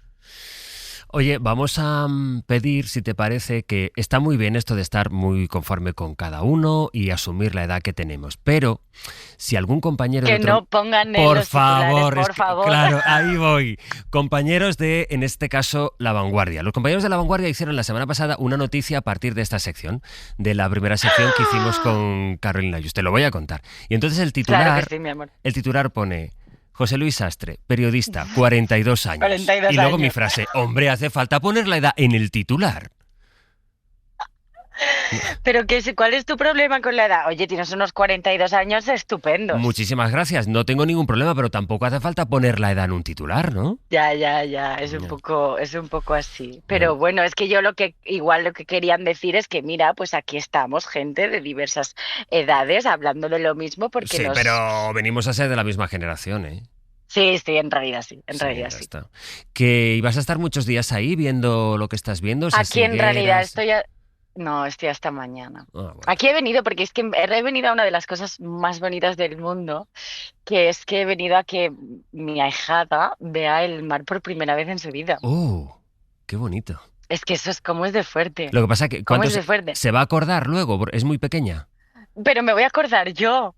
Oye, vamos a pedir, si te parece, que está muy bien esto de estar muy conforme con cada uno y asumir la edad que tenemos, pero si algún compañero que no pongan en los titulares, por favor. Claro, ahí voy. Compañeros de, en este caso, La Vanguardia. Los compañeros de La Vanguardia hicieron la semana pasada una noticia a partir de esta sección, de la primera sección que hicimos con Carolina Yuste. Te lo voy a contar. Y entonces el titular, claro que sí, mi amor. El titular pone: José Luis Sastre, periodista, 42 años. 42 y luego años. mi frase: hombre, hace falta poner la edad en el titular. Pero ¿cuál es tu problema con la edad? Oye, tienes unos 42 años estupendos. Muchísimas gracias. No tengo ningún problema, pero tampoco hace falta poner la edad en un titular, ¿no? Ya, es un poco así. Pero bueno, es que yo lo que querían decir es que mira, pues aquí estamos, gente de diversas edades, hablando de lo mismo porque Sí, pero venimos a ser de la misma generación, ¿eh? Sí, en realidad sí, sí. Está. ¿Que ibas a estar muchos días ahí viendo lo que estás viendo? Aquí en realidad estoy hasta mañana. Bueno. Aquí he venido porque es que he venido a una de las cosas más bonitas del mundo, que es que he venido a que mi ahijada vea el mar por primera vez en su vida. ¡Oh! ¡Qué bonito! Es que eso es como es de fuerte. Lo que pasa es que ¿Cómo es de fuerte? se va a acordar luego, es muy pequeña. Pero me voy a acordar yo.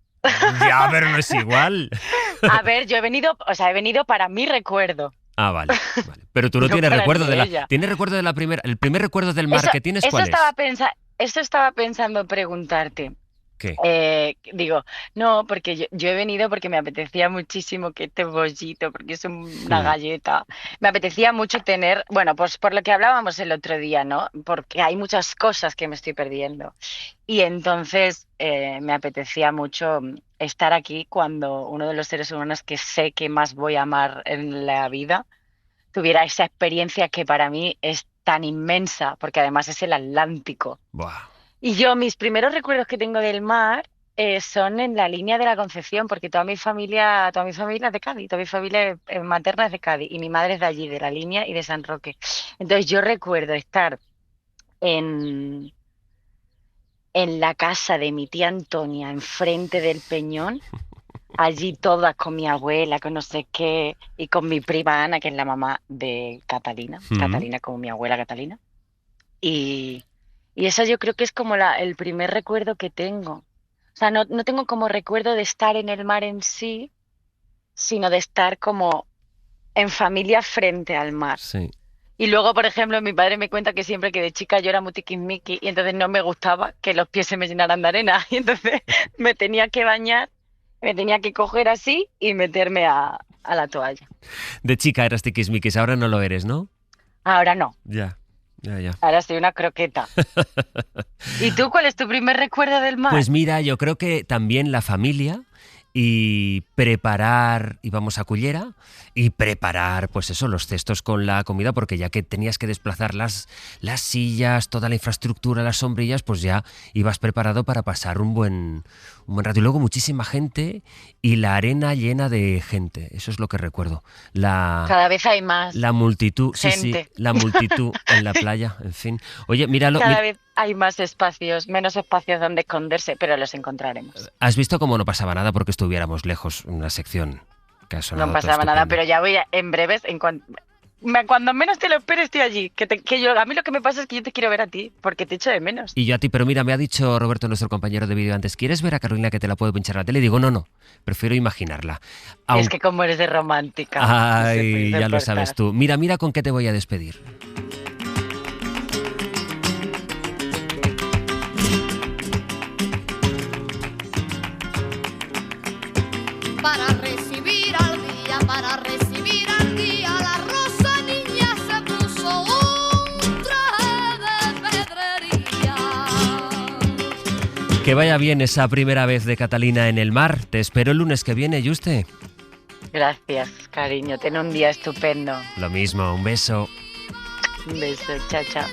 Ya, pero no es igual. A ver, yo he venido para mi recuerdo. Ah, vale. Pero tú no tienes recuerdo de la... ¿Tienes recuerdo de la primera... El primer recuerdo del mar que tienes, ¿cuál es? Eso estaba pensando preguntarte. ¿Qué? Digo, no, porque yo he venido porque me apetecía muchísimo que este bollito, porque es una galleta. Me apetecía mucho tener, bueno, pues por lo que hablábamos el otro día, ¿no? Porque hay muchas cosas que me estoy perdiendo. Y entonces me apetecía mucho estar aquí cuando uno de los seres humanos que sé que más voy a amar en la vida tuviera esa experiencia que para mí es tan inmensa, porque además es el Atlántico. Buah. Y yo, mis primeros recuerdos que tengo del mar son en la línea de la Concepción, porque toda mi familia es de Cádiz, toda mi familia materna es de Cádiz, y mi madre es de allí, de la línea y de San Roque. Entonces yo recuerdo estar en la casa de mi tía Antonia, enfrente del Peñón, allí todas con mi abuela, con no sé qué, y con mi prima Ana, que es la mamá de Catalina, Catalina como mi abuela Catalina. Y eso yo creo que es como el primer recuerdo que tengo. O sea, no tengo como recuerdo de estar en el mar en sí, sino de estar como en familia frente al mar. Sí. Y luego, por ejemplo, mi padre me cuenta que siempre que de chica yo era muy tiquismiqui y entonces no me gustaba que los pies se me llenaran de arena. Y entonces me tenía que bañar, me tenía que coger así y meterme a la toalla. De chica eras tiquismiquis, ahora no lo eres, ¿no? Ahora no. Ya. Ahora soy una croqueta. ¿Y tú cuál es tu primer recuerdo del mar? Pues mira, yo creo que también la familia y preparar, íbamos a Cullera y preparar, pues eso, los cestos con la comida, porque ya que tenías que desplazar las sillas, toda la infraestructura, las sombrillas, pues ya ibas preparado para pasar un buen rato. Y luego muchísima gente y la arena llena de gente, eso es lo que recuerdo. Cada vez hay más. La multitud, gente. Sí, la multitud en la playa, en fin. Oye, míralo. Cada vez hay más espacios, menos espacios donde esconderse, pero los encontraremos. ¿Has visto cómo no pasaba nada porque estuviéramos lejos una sección? Que ha sonado no pasaba nada, pero ya voy en breves, cuando menos te lo esperes estoy allí. A mí lo que me pasa es que yo te quiero ver a ti, porque te echo de menos. Y yo a ti, pero mira, me ha dicho Roberto, nuestro compañero de vídeo antes, ¿quieres ver a Carolina que te la puedo pinchar en la tele? Y digo, no, prefiero imaginarla. Es que como eres de romántica. Ay, ya lo sabes tú. Mira con qué te voy a despedir. Para recibir al día, la rosa niña se puso un traje de pedrería. Que vaya bien esa primera vez de Catalina en el mar. Te espero el lunes que viene, Yuste. Gracias, cariño. Ten un día estupendo. Lo mismo, un beso. Un beso, chao, chao.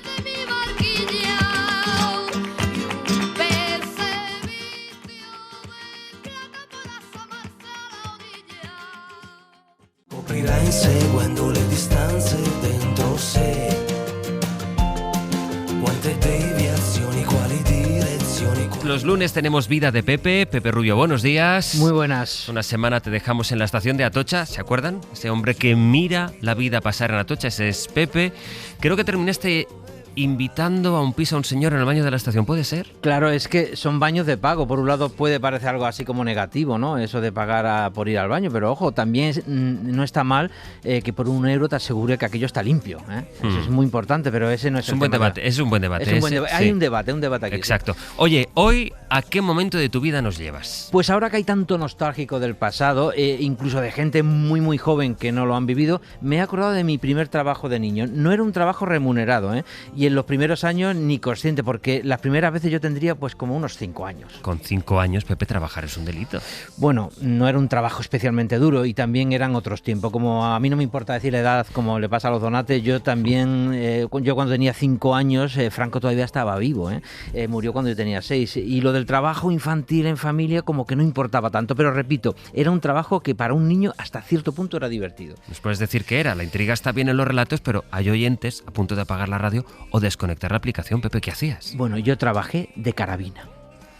Coprirà inseguendo le distanze dentro sé. Quante deviazioni, quali direzioni. Los lunes tenemos Vida de Pepe. Pepe Rubio, buenos días. Muy buenas. Una semana te dejamos en la estación de Atocha, ¿se acuerdan? Ese hombre que mira la vida pasar en Atocha, ese es Pepe. Creo que terminaste invitando a un piso a un señor en el baño de la estación, ¿puede ser? Claro, es que son baños de pago. Por un lado puede parecer algo así como negativo, ¿no? Eso de pagar por ir al baño, pero ojo, también no está mal que por €1 te asegure que aquello está limpio, ¿eh? Eso es muy importante, pero ese no es un buen debate. Es un buen debate. Hay un debate aquí. Exacto. Oye, hoy, ¿a qué momento de tu vida nos llevas? Pues ahora que hay tanto nostálgico del pasado, incluso de gente muy muy joven que no lo han vivido, me he acordado de mi primer trabajo de niño. No era un trabajo remunerado, ¿eh? Y en los primeros años ni consciente, porque las primeras veces yo tendría pues como unos 5 años. Con 5 años, Pepe, trabajar es un delito. Bueno, no era un trabajo especialmente duro y también eran otros tiempos. Como a mí no me importa decir la edad, como le pasa a los donates, yo también, yo cuando tenía 5 años, Franco todavía estaba vivo, murió cuando yo tenía 6. Y lo del trabajo infantil en familia como que no importaba tanto, pero repito, era un trabajo que para un niño hasta cierto punto era divertido. Nos puedes decir qué era, la intriga está bien en los relatos, pero hay oyentes a punto de apagar la radio o desconectar la aplicación. Pepe, ¿qué hacías? Bueno, yo trabajé de carabina.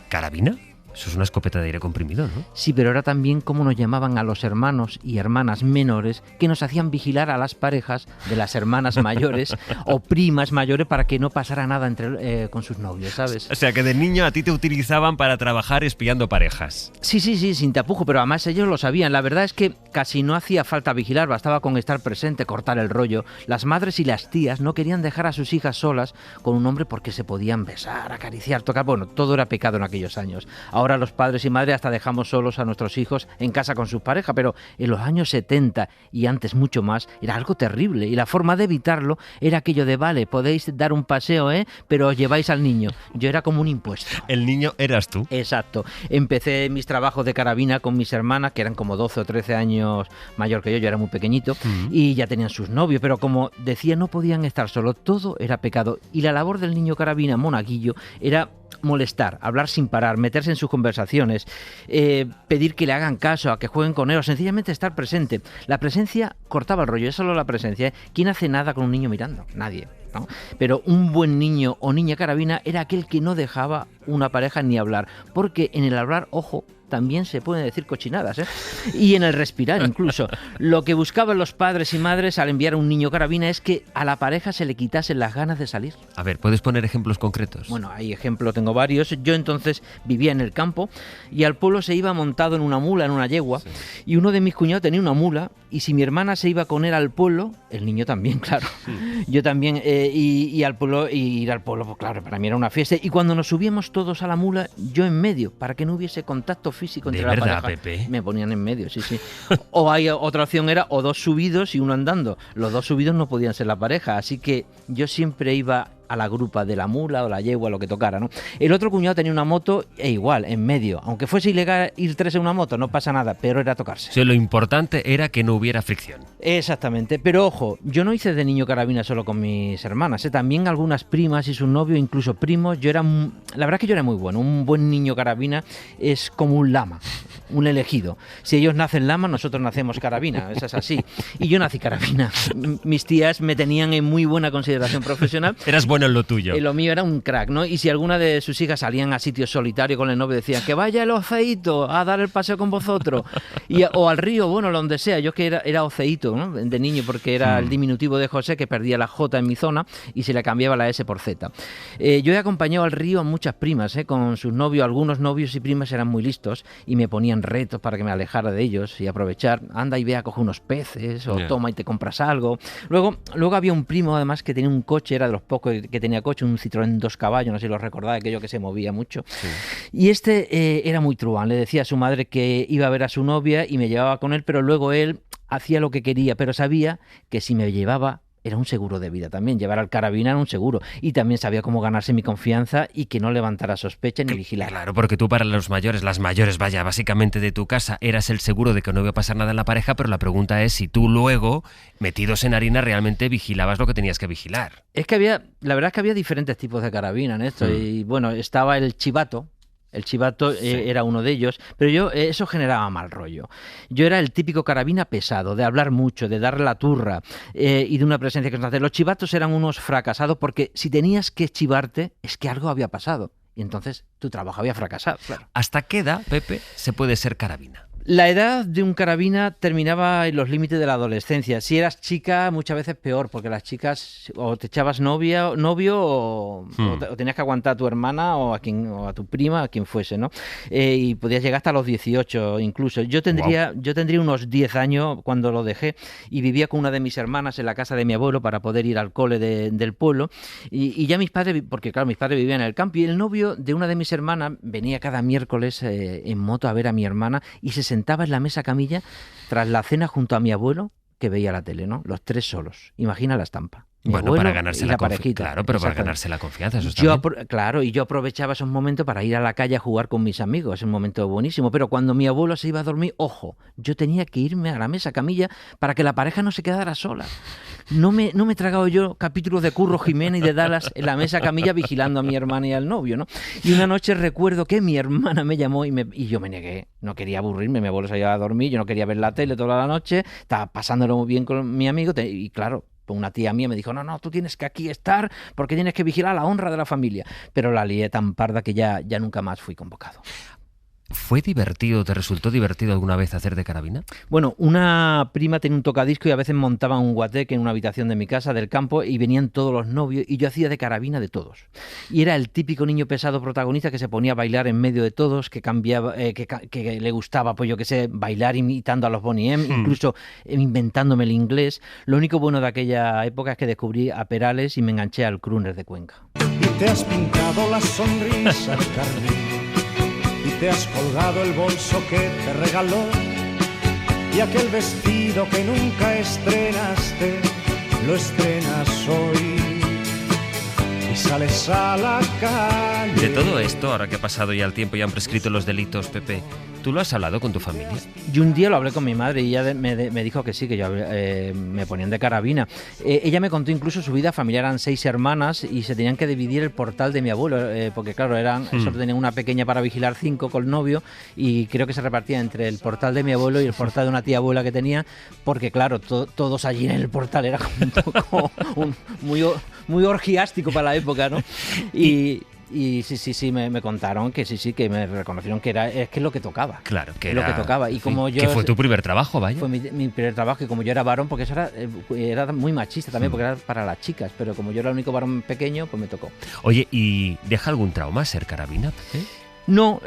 ¿Carabina? Eso es una escopeta de aire comprimido, ¿no? Sí, pero era también como nos llamaban a los hermanos y hermanas menores que nos hacían vigilar a las parejas de las hermanas mayores o primas mayores para que no pasara nada con sus novios, ¿sabes? O sea, que de niño a ti te utilizaban para trabajar espiando parejas. Sí, sin tapujo, pero además ellos lo sabían. La verdad es que casi no hacía falta vigilar, bastaba con estar presente, cortar el rollo. Las madres y las tías no querían dejar a sus hijas solas con un hombre porque se podían besar, acariciar, tocar. Bueno, todo era pecado en aquellos años. Ahora los padres y madres hasta dejamos solos a nuestros hijos en casa con sus parejas, pero en los años 70 y antes mucho más era algo terrible y la forma de evitarlo era aquello de vale, podéis dar un paseo, pero os lleváis al niño. Yo era como un impuesto. El niño eras tú. Exacto. Empecé mis trabajos de carabina con mis hermanas, que eran como 12 o 13 años mayor que yo era muy pequeñito, y ya tenían sus novios, pero como decía, no podían estar solos, todo era pecado. Y la labor del niño carabina monaguillo era molestar, hablar sin parar, meterse en sus conversaciones, pedir que le hagan caso, a que jueguen con él o sencillamente estar presente. La presencia cortaba el rollo, es solo la presencia. ¿Quién hace nada con un niño mirando? Nadie, ¿no? Pero un buen niño o niña carabina era aquel que no dejaba una pareja ni hablar, porque en el hablar, ojo, también se pueden decir cochinadas, y en el respirar incluso. Lo que buscaban los padres y madres al enviar a un niño carabina es que a la pareja se le quitasen las ganas de salir. A ver, ¿puedes poner ejemplos concretos? Bueno, hay ejemplos, tengo varios. Yo entonces vivía en el campo y al pueblo se iba montado en una mula, en una yegua, y uno de mis cuñados tenía una mula y si mi hermana se iba con él al pueblo, el niño también, claro, yo también, y al pueblo, y ir al pueblo, pues claro, para mí era una fiesta. Y cuando nos subíamos todos a la mula, yo en medio, para que no hubiese contacto físico entre la pareja. Pepe? Me ponían en medio, sí. O hay otra opción era o dos subidos y uno andando. Los dos subidos no podían ser la pareja, así que yo siempre iba a la grupa de la mula o la yegua, lo que tocara, ¿no? El otro cuñado tenía una moto e igual, en medio. Aunque fuese ilegal ir 3 en una moto, no pasa nada, pero era tocarse. Sí, lo importante era que no hubiera fricción. Exactamente, pero ojo, yo no hice de niño carabina solo con mis hermanas, también algunas primas y sus novios, incluso primos. La verdad es que yo era muy bueno. Un buen niño carabina es como un lama, un elegido. Si ellos nacen lama, nosotros nacemos carabina, eso es así. Y yo nací carabina. Mis tías me tenían en muy buena consideración profesional. Eras bueno en lo tuyo. Lo mío era un crack, ¿no? Y si alguna de sus hijas salían a sitios solitarios con el novio, decían que vaya el Oceíto a dar el paseo con vosotros. O al río, bueno, donde sea. Yo que era Oceíto, ¿no? De niño, porque era el diminutivo de José, que perdía la J en mi zona y se le cambiaba la S por Z. Yo he acompañado al río a muchas primas, con sus novios. Algunos novios y primas eran muy listos y me ponían retos para que me alejara de ellos y aprovechar. Anda y ve a coger unos peces, o toma y te compras algo. Luego había un primo, además, que tenía un coche, era de los pocos que tenía coche, un Citroën 2 caballos, no sé si lo recordáis, aquello que se movía mucho. Sí. Y era muy truán. Le decía a su madre que iba a ver a su novia y me llevaba con él, pero luego él hacía lo que quería, pero sabía que si me llevaba era un seguro de vida también. Llevar al carabina era un seguro. Y también sabía cómo ganarse mi confianza y que no levantara sospecha ni vigilar. Claro, porque tú para las mayores, vaya, básicamente de tu casa, eras el seguro de que no iba a pasar nada en la pareja, pero la pregunta es si tú luego, metidos en harina, realmente vigilabas lo que tenías que vigilar. Es que la verdad es que había diferentes tipos de carabina en esto. Y bueno, estaba el chivato. El chivato era uno de ellos, pero eso generaba mal rollo. Yo era el típico carabina pesado, de hablar mucho, de dar la turra y de una presencia constante. Los chivatos eran unos fracasados porque si tenías que chivarte es que algo había pasado y entonces tu trabajo había fracasado. Claro. ¿Hasta qué edad, Pepe, se puede ser carabina? La edad de un carabina terminaba en los límites de la adolescencia. Si eras chica, muchas veces peor, porque las chicas o te echabas novio o tenías que aguantar a tu hermana o a tu prima, a quien fuese, ¿no? Y podías llegar hasta los 18 incluso. Yo tendría unos 10 años cuando lo dejé y vivía con una de mis hermanas en la casa de mi abuelo para poder ir al cole del pueblo. Y ya mis padres, porque claro, mis padres vivían en el campo, y el novio de una de mis hermanas venía cada miércoles en moto a ver a mi hermana y se sentaba en la mesa camilla tras la cena junto a mi abuelo que veía la tele, ¿no? Los tres solos. Imagina la estampa. Bueno, para ganarse la parejita. Claro, pero para ganarse la confianza, eso está bien. Claro, y yo aprovechaba esos momentos para ir a la calle a jugar con mis amigos, es un momento buenísimo, pero cuando mi abuelo se iba a dormir, ojo, yo tenía que irme a la mesa camilla para que la pareja no se quedara sola. No me he tragado yo capítulos de Curro Jiménez y de Dallas en la mesa camilla vigilando a mi hermana y al novio, ¿no? Y una noche recuerdo que mi hermana me llamó y yo me negué, no quería aburrirme, mi abuelo se iba a dormir, yo no quería ver la tele toda la noche, estaba pasándolo muy bien con mi amigo y claro, una tía mía me dijo, no, tú tienes que aquí estar porque tienes que vigilar la honra de la familia. Pero la lié tan parda que ya nunca más fui convocado. ¿Fue divertido, te resultó divertido alguna vez hacer de carabina? Bueno, una prima tenía un tocadisco y a veces montaban un guateque en una habitación de mi casa, del campo, y venían todos los novios y yo hacía de carabina de todos. Y era el típico niño pesado protagonista que se ponía a bailar en medio de todos, que cambiaba, que le gustaba, pues yo qué sé, bailar imitando a los Boney M, incluso inventándome el inglés. Lo único bueno de aquella época es que descubrí a Perales y me enganché al crooner de Cuenca. Y te has pintado la sonrisa de carmín y te has colgado el bolso que te regaló y aquel vestido que nunca estrenaste, lo estrenas hoy y sales a la calle. De todo esto, ahora que ha pasado ya el tiempo y han prescrito los delitos, Pepe, ¿tú lo has hablado con tu familia? Yo un día lo hablé con mi madre y ella me dijo que sí, que yo me ponían de carabina. Ella me contó incluso su vida familiar, eran 6 hermanas y se tenían que dividir el portal de mi abuelo, porque claro, solo tenían una pequeña para vigilar 5 con el novio y creo que se repartía entre el portal de mi abuelo y el portal de una tía abuela que tenía, porque claro, todos allí en el portal era como un poco muy orgiástico para la época, ¿no? Y sí, me contaron que sí, que me reconocieron que es lo que tocaba. Claro, que era lo que tocaba. Y como yo, que fue tu primer trabajo, vaya. Fue mi primer trabajo y como yo era varón, porque eso era muy machista también, porque era para las chicas, pero como yo era el único varón pequeño, pues me tocó. Oye, ¿y deja algún trauma ser carabina, Pepe? No,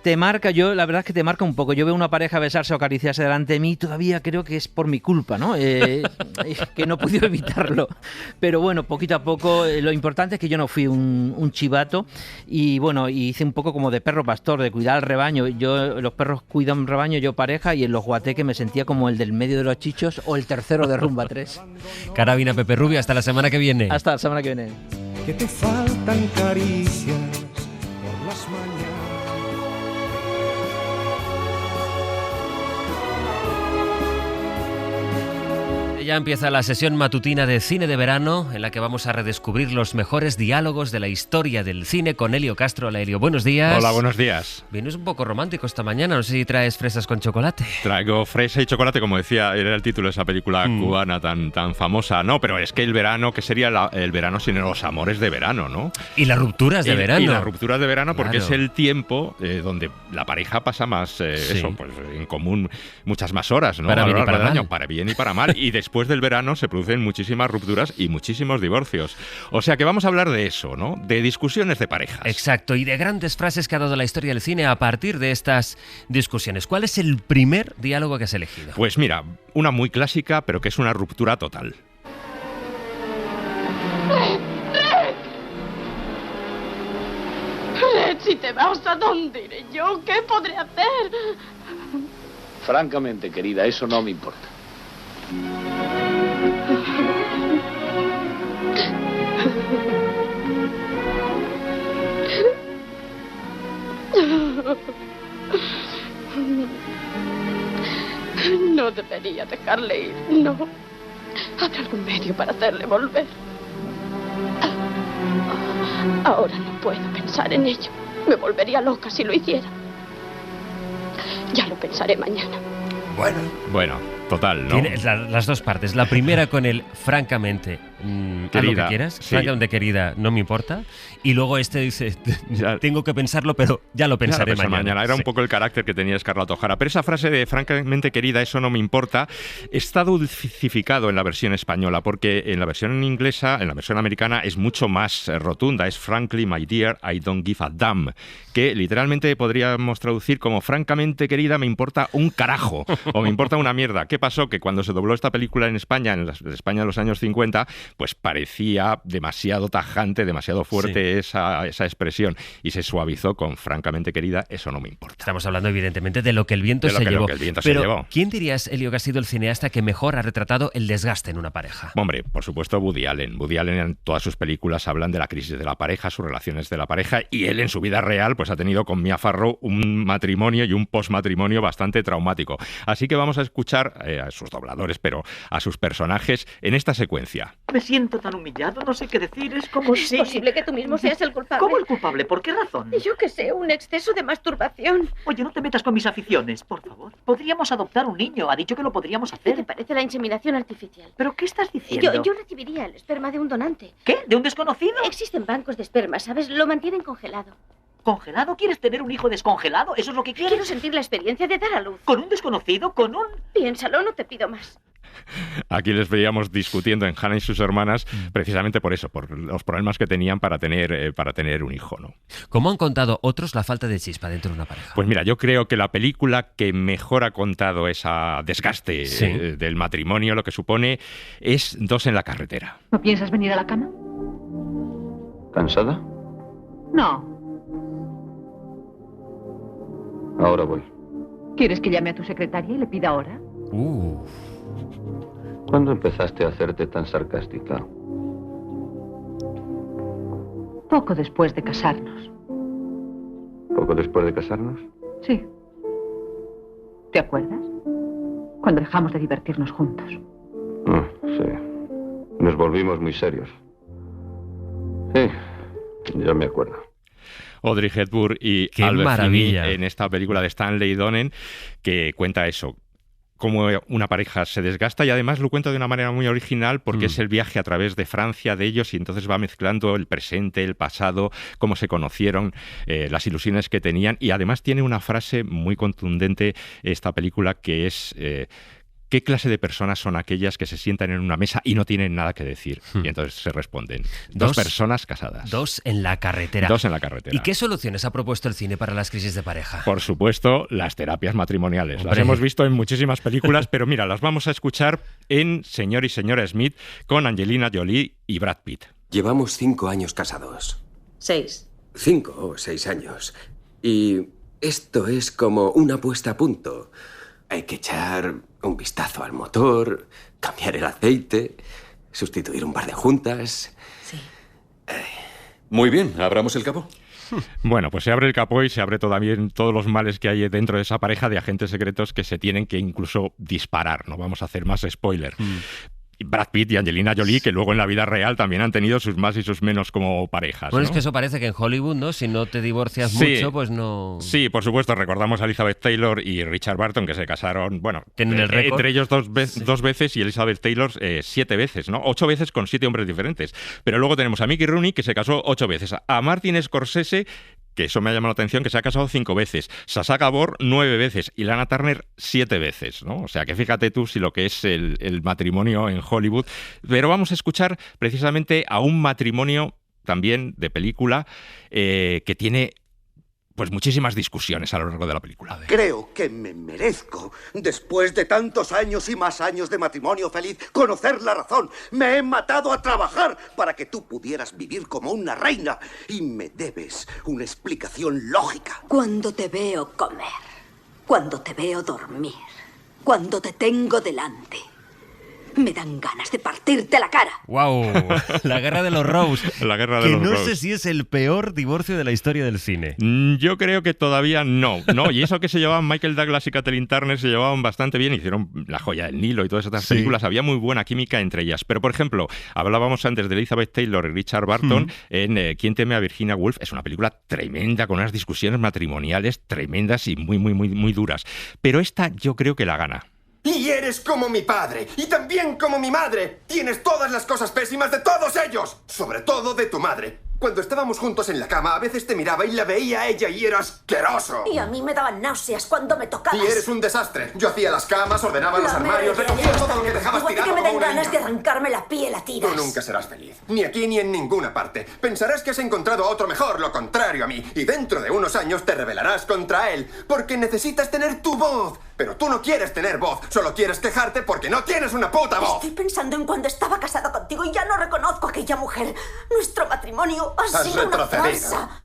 te marca, la verdad es que te marca un poco. Yo veo una pareja besarse o acariciarse delante de mí y todavía creo que es por mi culpa, ¿no? Que no he podido evitarlo. Pero bueno, poquito a poco, lo importante es que yo no fui un chivato y bueno, hice un poco como de perro pastor, de cuidar al rebaño. Los perros cuidan un rebaño, yo pareja, y en los guateques me sentía como el del medio de los chichos o el tercero de Rumba 3. Carabina, Pepe Rubio, hasta la semana que viene. Hasta la semana que viene. Que te faltan caricias por las mañanas. Ya empieza la sesión matutina de Cine de Verano, en la que vamos a redescubrir los mejores diálogos de la historia del cine con Elio Castro. Hola, Elio, buenos días. Hola, buenos días. Vienes un poco romántico esta mañana, no sé si traes fresas con chocolate. Traigo fresa y chocolate, como decía, era el título de esa película cubana tan famosa. No, pero es que el verano, ¿qué sería el verano sin los amores de verano, no? Y las rupturas de verano. Y las rupturas de verano, porque claro, es el tiempo donde la pareja pasa más, sí, pues en común muchas más horas, ¿no? Para bien y para mal. Año, para bien y para mal. Y después del verano se producen muchísimas rupturas y muchísimos divorcios. O sea que vamos a hablar de eso, ¿no? De discusiones de parejas. Exacto, y de grandes frases que ha dado la historia del cine a partir de estas discusiones. ¿Cuál es el primer diálogo que has elegido? Pues mira, una muy clásica, pero que es una ruptura total. Red, si te vas, ¿a dónde iré yo? ¿Qué podré hacer? Francamente, querida, eso no me importa. No debería dejarle ir, no. ¿Habrá algún medio para hacerle volver? Ahora no puedo pensar en ello. Me volvería loca si lo hiciera. Ya lo pensaré mañana. Bueno, total, ¿no? Tiene las dos partes. La primera con el francamente, haz lo que quieras, sí. Francamente querida, no me importa. Y luego dice, tengo que pensarlo, pero ya lo pensaré mañana. Era un poco el carácter que tenía Scarlett O'Hara. Pero esa frase de francamente querida, eso no me importa, está dulcificado en la versión española, porque en la versión inglesa, en la versión americana, es mucho más rotunda. Es frankly, my dear, I don't give a damn. Que literalmente podríamos traducir como francamente querida, me importa un carajo. O me importa una mierda. ¿Qué pasó? Que cuando se dobló esta película en España, España de los años 50, pues parecía demasiado tajante, demasiado fuerte esa expresión, y se suavizó con francamente querida, eso no me importa. Estamos hablando evidentemente de lo que el viento se llevó. Pero ¿quién dirías, Elio, que ha sido el cineasta que mejor ha retratado el desgaste en una pareja? Hombre, por supuesto Woody Allen. Woody Allen en todas sus películas hablan de la crisis de la pareja, sus relaciones de la pareja, y él en su vida real pues ha tenido con Mia Farrow un matrimonio y un postmatrimonio bastante traumático. Así que vamos a escuchar a sus dobladores, pero a sus personajes en esta secuencia. Me siento tan humillado, no sé qué decir, es como si... ¿Es posible que tú mismo seas el culpable? ¿Cómo el culpable? ¿Por qué razón? Yo qué sé, un exceso de masturbación. Oye, no te metas con mis aficiones, por favor. Podríamos adoptar un niño, ha dicho que lo podríamos hacer. ¿Qué te parece la inseminación artificial? ¿Pero qué estás diciendo? Yo recibiría el esperma de un donante. ¿Qué? ¿De un desconocido? Existen bancos de esperma, ¿sabes? Lo mantienen congelado. ¿Congelado? ¿Quieres tener un hijo descongelado? ¿Eso es lo que quieres? Quiero sentir la experiencia de dar a luz. ¿Con un desconocido? ¿Con un...? Piénsalo, no te pido más. Aquí les veíamos discutiendo en Hannah y sus hermanas precisamente por eso, por los problemas que tenían para tener un hijo, ¿no? ¿Cómo han contado otros la falta de chispa dentro de una pareja? Pues mira, yo creo que la película que mejor ha contado ese desgaste del matrimonio, lo que supone, es Dos en la carretera. ¿No piensas venir a la cama? ¿Cansada? No. Ahora voy. ¿Quieres que llame a tu secretaria y le pida hora? ¿Cuándo empezaste a hacerte tan sarcástica? Poco después de casarnos. ¿Poco después de casarnos? Sí. ¿Te acuerdas? Cuando dejamos de divertirnos juntos. Sí. Nos volvimos muy serios. Sí, yo me acuerdo. Audrey Hepburn y ¡Qué Albert maravilla! Finney en esta película de Stanley Donen, que cuenta eso, cómo una pareja se desgasta, y además lo cuenta de una manera muy original porque es el viaje a través de Francia de ellos, y entonces va mezclando el presente, el pasado, cómo se conocieron, las ilusiones que tenían, y además tiene una frase muy contundente esta película que es... ¿Qué clase de personas son aquellas que se sientan en una mesa y no tienen nada que decir? Y entonces se responden, dos personas casadas. Dos en la carretera. Dos en la carretera. ¿Y qué soluciones ha propuesto el cine para las crisis de pareja? Por supuesto, las terapias matrimoniales. Hombre. Las hemos visto en muchísimas películas, pero mira, las vamos a escuchar en Señor y Señora Smith con Angelina Jolie y Brad Pitt. Llevamos 5 años casados. 6. 5 o 6 años. Y esto es como una puesta a punto. Hay que echar un vistazo al motor, cambiar el aceite, sustituir un par de juntas. Sí. Muy bien, abramos el capó. Bueno, pues se abre el capó y se abre también todos los males que hay dentro de esa pareja de agentes secretos que se tienen que incluso disparar. No vamos a hacer más spoiler. Brad Pitt y Angelina Jolie, que luego en la vida real también han tenido sus más y sus menos como parejas. Bueno, ¿no? es que eso parece que en Hollywood, ¿no? Si no te divorcias mucho, pues no... Sí, por supuesto. Recordamos a Elizabeth Taylor y Richard Burton, que se casaron, bueno, tienen el récord. Entre ellos dos veces, y Elizabeth Taylor 7 veces, ¿no? 8 veces con 7 hombres diferentes. Pero luego tenemos a Mickey Rooney, que se casó 8 veces. A Martin Scorsese, que eso me ha llamado la atención, que se ha casado 5 veces. Sacha Gabor 9 veces. Y Lana Turner 7 veces, ¿no? O sea, que fíjate tú si lo que es el matrimonio en Hollywood. Pero vamos a escuchar precisamente a un matrimonio también de película que tiene pues muchísimas discusiones a lo largo de la película. Creo que me merezco, después de tantos años y más años de matrimonio feliz, conocer la razón. Me he matado a trabajar para que tú pudieras vivir como una reina y me debes una explicación lógica. Cuando te veo comer, cuando te veo dormir, cuando te tengo delante, me dan ganas de partirte la cara. ¡Wow! La guerra de los Rose. La guerra de los Rose. Rose. No sé si es el peor divorcio de la historia del cine. Yo creo que todavía no. Y eso que se llevaban Michael Douglas y Kathleen Turner se llevaban bastante bien. Hicieron La joya del Nilo y todas esas películas. Había muy buena química entre ellas. Pero, por ejemplo, hablábamos antes de Elizabeth Taylor y Richard Burton en ¿Quién teme a Virginia Woolf? Es una película tremenda, con unas discusiones matrimoniales tremendas y muy duras. Pero esta yo creo que la gana. Y eres como mi padre, y también como mi madre. Tienes todas las cosas pésimas de todos ellos, sobre todo de tu madre. Cuando estábamos juntos en la cama, a veces te miraba y la veía a ella y era asqueroso. Y a mí me daban náuseas cuando me tocabas. Y eres un desastre. Yo hacía las camas, ordenaba los armarios, recogía todo lo que dejabas igual tirado que me como den una ganas niña. de arrancarme la piel a tiras. Tú nunca serás feliz. Ni aquí ni en ninguna parte. Pensarás que has encontrado a otro mejor, lo contrario a mí. Y dentro de unos años te rebelarás contra él, porque necesitas tener tu voz. Pero tú no quieres tener voz, solo quieres quejarte porque no tienes una puta voz. Estoy pensando en cuando estaba casado contigo y ya no reconozco a aquella mujer. Nuestro matrimonio ha sido una farsa.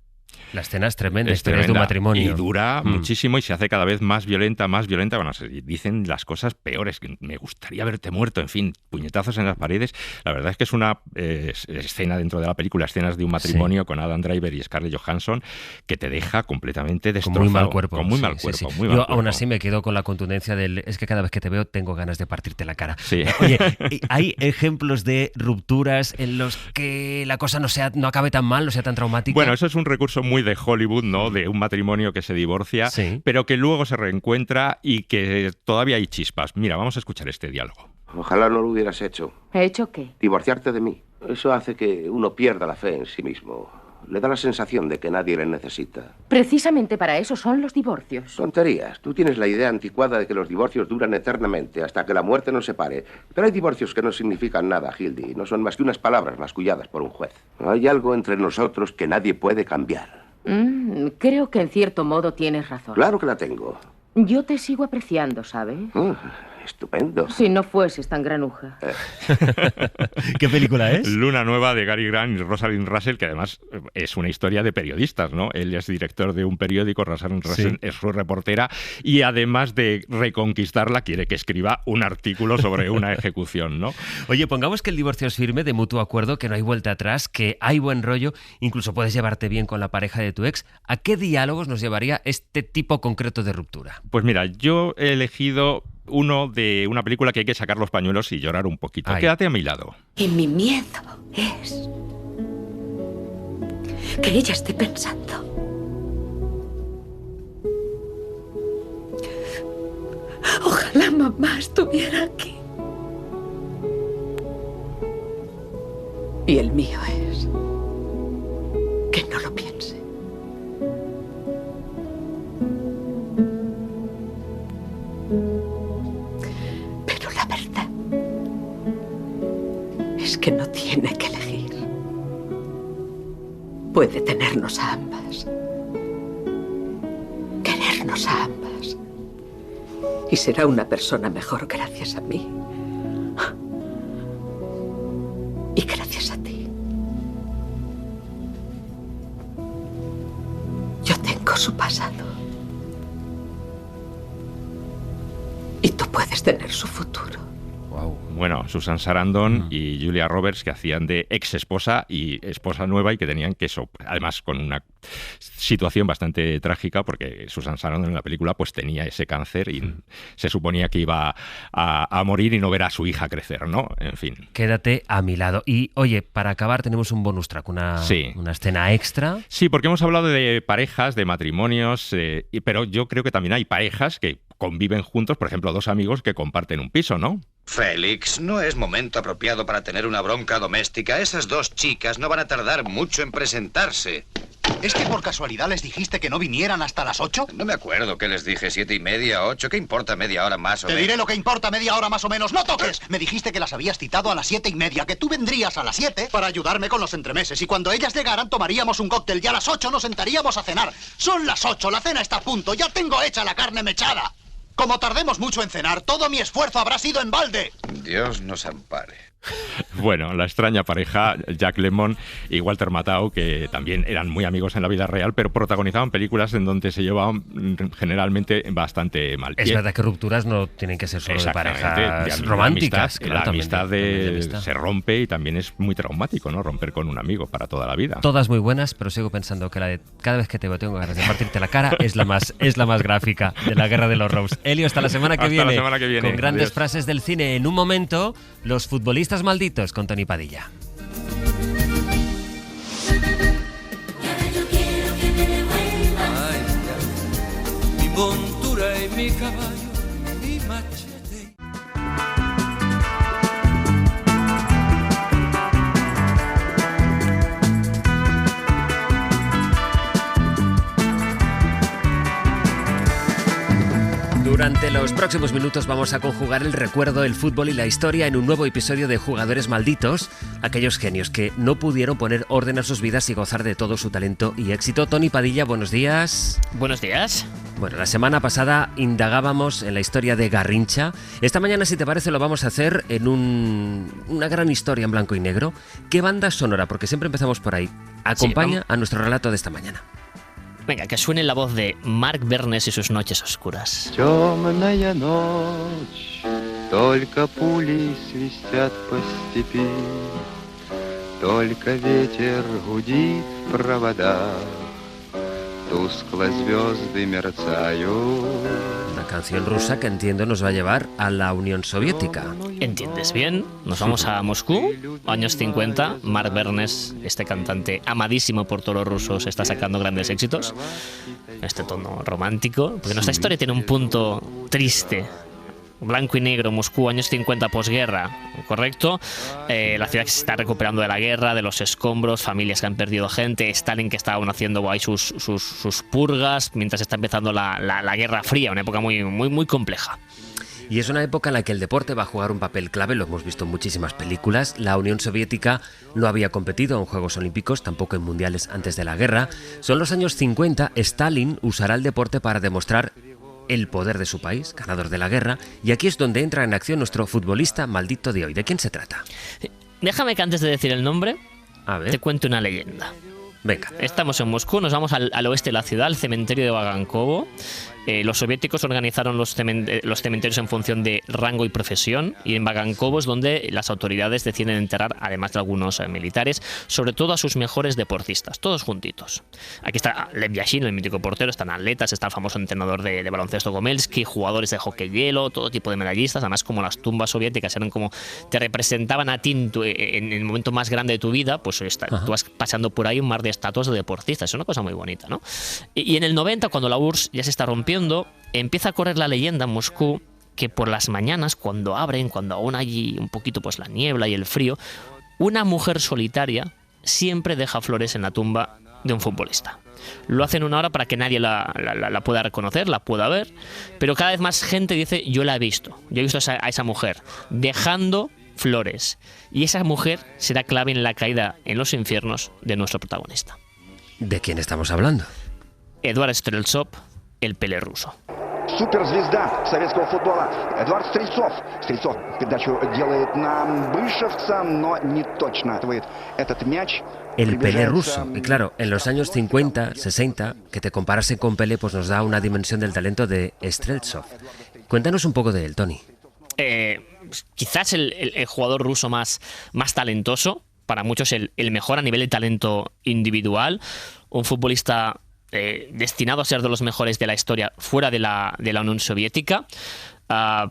La escena es tremenda, Es historias de un tremenda matrimonio. y dura muchísimo y se hace cada vez más violenta. Bueno, se dicen las cosas peores, que me gustaría verte muerto, en fin, puñetazos en las paredes. La verdad es que es una escena dentro de la película, escenas de un matrimonio con Adam Driver y Scarlett Johansson, que te deja completamente destrozado. Con muy mal cuerpo. Con muy mal Sí, cuerpo. sí. Muy mal Yo cuerpo. aún así me quedo con la contundencia del... Es que cada vez que te veo tengo ganas de partirte la cara. Sí. Oye, ¿hay ejemplos de rupturas en los que la cosa no acabe tan mal, no sea tan traumática? Bueno, eso es un recurso muy de Hollywood, ¿no? De un matrimonio que se divorcia, pero que luego se reencuentra y que todavía hay chispas. Mira, vamos a escuchar este diálogo. Ojalá no lo hubieras hecho. ¿He hecho qué? Divorciarte de mí. Eso hace que uno pierda la fe en sí mismo. Le da la sensación de que nadie le necesita. Precisamente para eso son los divorcios. Tonterías. Tú tienes la idea anticuada de que los divorcios duran eternamente hasta que la muerte nos separe. Pero hay divorcios que no significan nada, Hildy. No son más que unas palabras masculladas por un juez. Hay algo entre nosotros que nadie puede cambiar. Creo que en cierto modo tienes razón. Claro que la tengo. Yo te sigo apreciando, ¿sabes? Estupendo. Si no fueses tan granuja. ¿Qué película es? Luna Nueva, de Gary Grant y Rosalind Russell, que además es una historia de periodistas, ¿no? Él es director de un periódico, Rosalind Russell es su reportera, y además de reconquistarla, quiere que escriba un artículo sobre una ejecución, ¿no? Oye, pongamos que el divorcio es firme, de mutuo acuerdo, que no hay vuelta atrás, que hay buen rollo, incluso puedes llevarte bien con la pareja de tu ex. ¿A qué diálogos nos llevaría este tipo concreto de ruptura? Pues mira, yo he elegido uno de una película que hay que sacar los pañuelos y llorar un poquito. Ay. Quédate a mi lado. Y mi miedo es que ella esté pensando: ojalá mamá estuviera aquí. Y el mío es que no lo piense. Pero la verdad es que no tiene que elegir. Puede tenernos a ambas, querernos a ambas, y será una persona mejor gracias a mí y gracias a ti. Yo tengo su pasado y tú puedes tener su futuro. Bueno, Susan Sarandon y Julia Roberts, que hacían de ex esposa y esposa nueva, y que tenían que eso, además con una situación bastante trágica, porque Susan Sarandon en la película pues tenía ese cáncer y se suponía que iba a morir y no ver a su hija crecer, ¿no? En fin. Quédate a mi lado. Y oye, para acabar tenemos un bonus track, una escena extra. Sí, porque hemos hablado de parejas, de matrimonios, pero yo creo que también hay parejas que conviven juntos, por ejemplo, dos amigos que comparten un piso, ¿no? Félix, no es momento apropiado para tener una bronca doméstica. Esas dos chicas no van a tardar mucho en presentarse. ¿Es que por casualidad les dijiste que no vinieran hasta las 8? No me acuerdo qué les dije, 7:30, 8. ¿Qué importa media hora más o Te menos? diré lo que importa media hora más o menos. ¡No toques! Me dijiste que las habías citado a las 7:30, que tú vendrías a las 7 para ayudarme con los entremeses. Y cuando ellas llegaran tomaríamos un cóctel y a las 8 nos sentaríamos a cenar. Son las 8, la cena está a punto. Ya tengo hecha la carne mechada. Como tardemos mucho en cenar, todo mi esfuerzo habrá sido en balde. Dios nos ampare. Bueno, la extraña pareja Jack Lemmon y Walter Matthau, que también eran muy amigos en la vida real, pero protagonizaban películas en donde se llevaban generalmente bastante mal. Es verdad que rupturas no tienen que ser solo de parejas románticas. La amistad se rompe y también es muy traumático, ¿no? Romper con un amigo para toda la vida. Todas muy buenas, pero sigo pensando que la de cada vez que te veo tengo ganas de partirte la cara es la más gráfica de la Guerra de los Rose. Elio, hasta la semana que viene. La semana que viene. Con grandes Adiós. frases del cine. En un momento, los futbolistas malditos con Tony Padilla. Mi montura y mi caballo, mi machete. Durante los próximos minutos vamos a conjugar el recuerdo, el fútbol y la historia en un nuevo episodio de Jugadores Malditos, aquellos genios que no pudieron poner orden a sus vidas y gozar de todo su talento y éxito. Tony Padilla, buenos días. Buenos días. Bueno, la semana pasada indagábamos en la historia de Garrincha. Esta mañana, si te parece, lo vamos a hacer en una gran historia en blanco y negro. ¿Qué banda sonora? Porque siempre empezamos por ahí. Acompaña a nuestro relato de esta mañana. Venga, que suene la voz de Mark Bernes y sus noches oscuras. Темная ночь, только пули свистят по степи, только ветер гудит в проводах, тускло звезды мерцают. Una canción rusa que entiendo nos va a llevar a la Unión Soviética. ¿Entiendes bien? Nos vamos a Moscú, años 50. Mark Bernes, este cantante amadísimo por todos los rusos, está sacando grandes éxitos. Este tono romántico, porque nuestra historia tiene un punto triste. Blanco y negro, Moscú, años 50, posguerra, ¿correcto? La ciudad que se está recuperando de la guerra, de los escombros, familias que han perdido gente, Stalin que está aún haciendo ahí sus purgas, mientras está empezando la Guerra Fría, una época muy compleja. Y es una época en la que el deporte va a jugar un papel clave, lo hemos visto en muchísimas películas. La Unión Soviética no había competido en Juegos Olímpicos, tampoco en mundiales antes de la guerra. Son los años 50, Stalin usará el deporte para demostrar el poder de su país, ganador de la guerra, y aquí es donde entra en acción nuestro futbolista maldito de hoy. ¿De quién se trata? Déjame que antes de decir el nombre, te cuente una leyenda. Venga. Estamos en Moscú, nos vamos al oeste de la ciudad, al cementerio de Vagankovo. Los soviéticos organizaron los cementerios en función de rango y profesión, y en Vagankovo es donde las autoridades deciden enterrar, además de algunos militares, sobre todo a sus mejores deportistas, todos juntitos. Aquí está Lev Yashin, el mítico portero, están atletas, está el famoso entrenador de baloncesto Gomelsky, jugadores de hockey hielo, todo tipo de medallistas. Además, como las tumbas soviéticas eran como te representaban a ti en el momento más grande de tu vida, pues tú vas pasando por ahí un mar de estatuas de deportistas. Es una cosa muy bonita, ¿no? Y en el 90, cuando la URSS ya se está rompiendo, empieza a correr la leyenda en Moscú que por las mañanas, cuando abren, cuando aún hay un poquito pues la niebla y el frío, una mujer solitaria siempre deja flores en la tumba de un futbolista. Lo hacen una hora para que nadie la pueda reconocer, la pueda ver, pero cada vez más gente dice, yo la he visto a esa mujer dejando flores, y esa mujer será clave en la caída en los infiernos de nuestro protagonista. ¿De quién estamos hablando? Eduard Streltsov, el Pelé ruso. Суперзвезда советского футбола Эдуард Стрельцов. Стрельцов передачу делает на Бышевца, но не точно. Этот мяч. El Pelé ruso. Y claro, en los años 50, 60, que te comparase con Pelé, pues nos da una dimensión del talento de Streltsov. Cuéntanos un poco de él, Tony. Quizás el jugador ruso más talentoso, para muchos el mejor a nivel de talento individual, un futbolista destinado a ser de los mejores de la historia fuera de la Unión Soviética,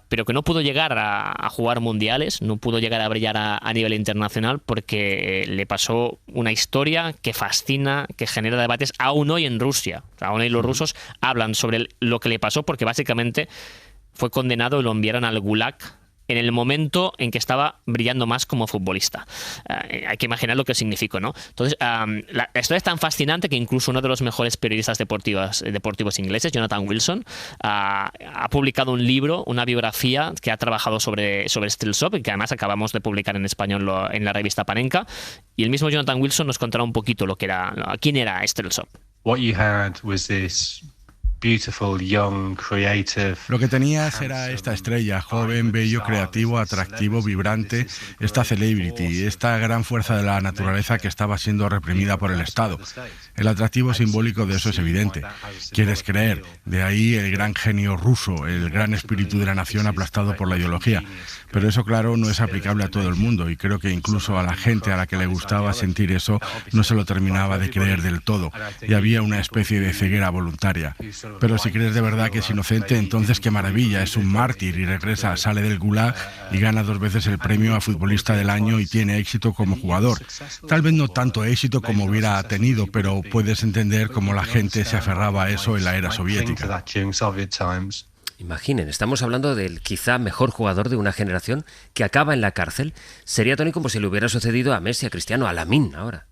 pero que no pudo llegar a jugar mundiales, no pudo llegar a brillar a nivel internacional porque le pasó una historia que fascina, que genera debates aún hoy en Rusia. Aún hoy los rusos hablan sobre lo que le pasó porque básicamente fue condenado y lo enviaron al Gulag en el momento en que estaba brillando más como futbolista. Hay que imaginar lo que significó, ¿no? Entonces, la historia es tan fascinante que incluso uno de los mejores periodistas deportivos ingleses, Jonathan Wilson, ha publicado un libro, una biografía que ha trabajado sobre Streltsov, y que además acabamos de publicar en español en la revista Panenka, y el mismo Jonathan Wilson nos contará un poquito quién era Streltsov. What you had was this beautiful, young, creative. Lo que tenías era esta estrella, joven, bello, creativo, atractivo, vibrante, esta celebrity, esta gran fuerza de la naturaleza que estaba siendo reprimida por el Estado. El atractivo simbólico de eso es evidente. Quieres creer, de ahí el gran genio ruso, el gran espíritu de la nación aplastado por la ideología. Pero eso, claro, no es aplicable a todo el mundo, y creo que incluso a la gente a la que le gustaba sentir eso no se lo terminaba de creer del todo, y había una especie de ceguera voluntaria. Pero si crees de verdad que es inocente, entonces qué maravilla, es un mártir y regresa, sale del Gulag y gana 2 veces el premio a futbolista del año y tiene éxito como jugador. Tal vez no tanto éxito como hubiera tenido, pero puedes entender cómo la gente se aferraba a eso en la era soviética. Imaginen, estamos hablando del quizá mejor jugador de una generación que acaba en la cárcel. Sería, Tony, como si le hubiera sucedido a Messi, a Cristiano, a Lamine ahora.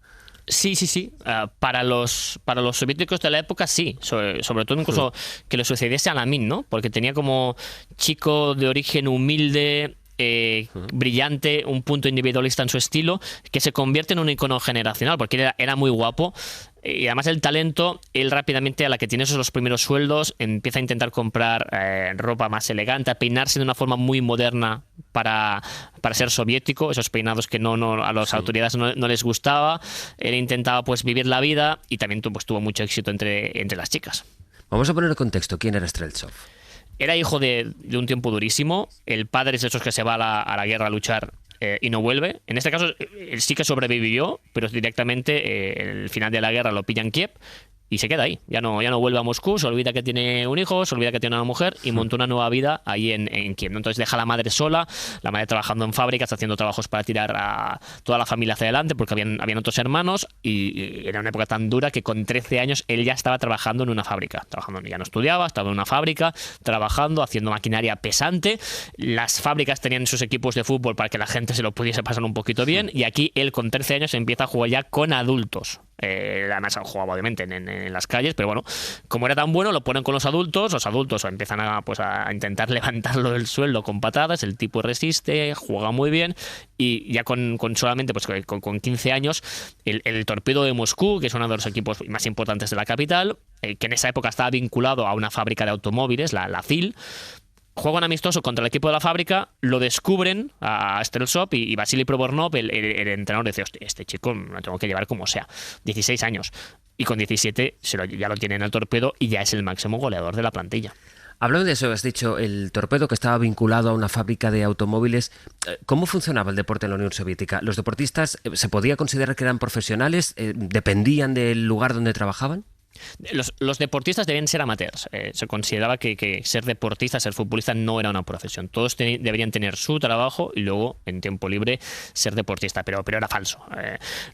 Sí. Para los soviéticos de la época, sí. Sobre todo incluso que le sucediese a Lamin, ¿no? Porque tenía como chico de origen humilde, brillante, un punto individualista en su estilo, que se convierte en un icono generacional, porque era muy guapo. Y además el talento, él rápidamente, a la que tiene esos los primeros sueldos, empieza a intentar comprar ropa más elegante, a peinarse de una forma muy moderna para ser soviético, esos peinados que a las autoridades no les gustaba. Él intentaba pues vivir la vida y también tuvo mucho éxito entre las chicas. Vamos a poner en contexto, ¿quién era Streltsov? Era hijo de un tiempo durísimo. El padre es de esos que se va a la guerra a luchar y no vuelve. En este caso, él sí que sobrevivió, pero directamente el final de la guerra lo pilla en Kiev y se queda ahí. Ya no vuelve a Moscú, se olvida que tiene un hijo, se olvida que tiene una mujer y monta una nueva vida ahí en Kiev, ¿no? Entonces deja a la madre sola, la madre trabajando en fábricas, haciendo trabajos para tirar a toda la familia hacia adelante, porque habían otros hermanos y era una época tan dura que con 13 años él ya estaba trabajando en una fábrica. Ya no estudiaba, estaba en una fábrica, trabajando, haciendo maquinaria pesante. Las fábricas tenían sus equipos de fútbol para que la gente se lo pudiese pasar un poquito bien y aquí él con 13 años empieza a jugar ya con adultos. Además jugaba obviamente en las calles, pero bueno, como era tan bueno lo ponen con los adultos empiezan a intentar levantarlo del sueldo con patadas, el tipo resiste, juega muy bien y ya con solamente con 15 años el Torpedo de Moscú, que es uno de los equipos más importantes de la capital, que en esa época estaba vinculado a una fábrica de automóviles, la CIL, juega un amistoso contra el equipo de la fábrica, lo descubren a Streltsov y Vasily Provornov, el entrenador, dice: hostia, este chico lo tengo que llevar como sea. 16 años. Y con 17 ya lo tiene en el Torpedo y ya es el máximo goleador de la plantilla. Hablando de eso, has dicho el Torpedo, que estaba vinculado a una fábrica de automóviles. ¿Cómo funcionaba el deporte en la Unión Soviética? ¿Los deportistas se podía considerar que eran profesionales? ¿Dependían del lugar donde trabajaban? Los deportistas debían ser amateurs. Se consideraba que ser deportista, ser futbolista no era una profesión. Todos deberían tener su trabajo y luego en tiempo libre ser deportista, pero era falso.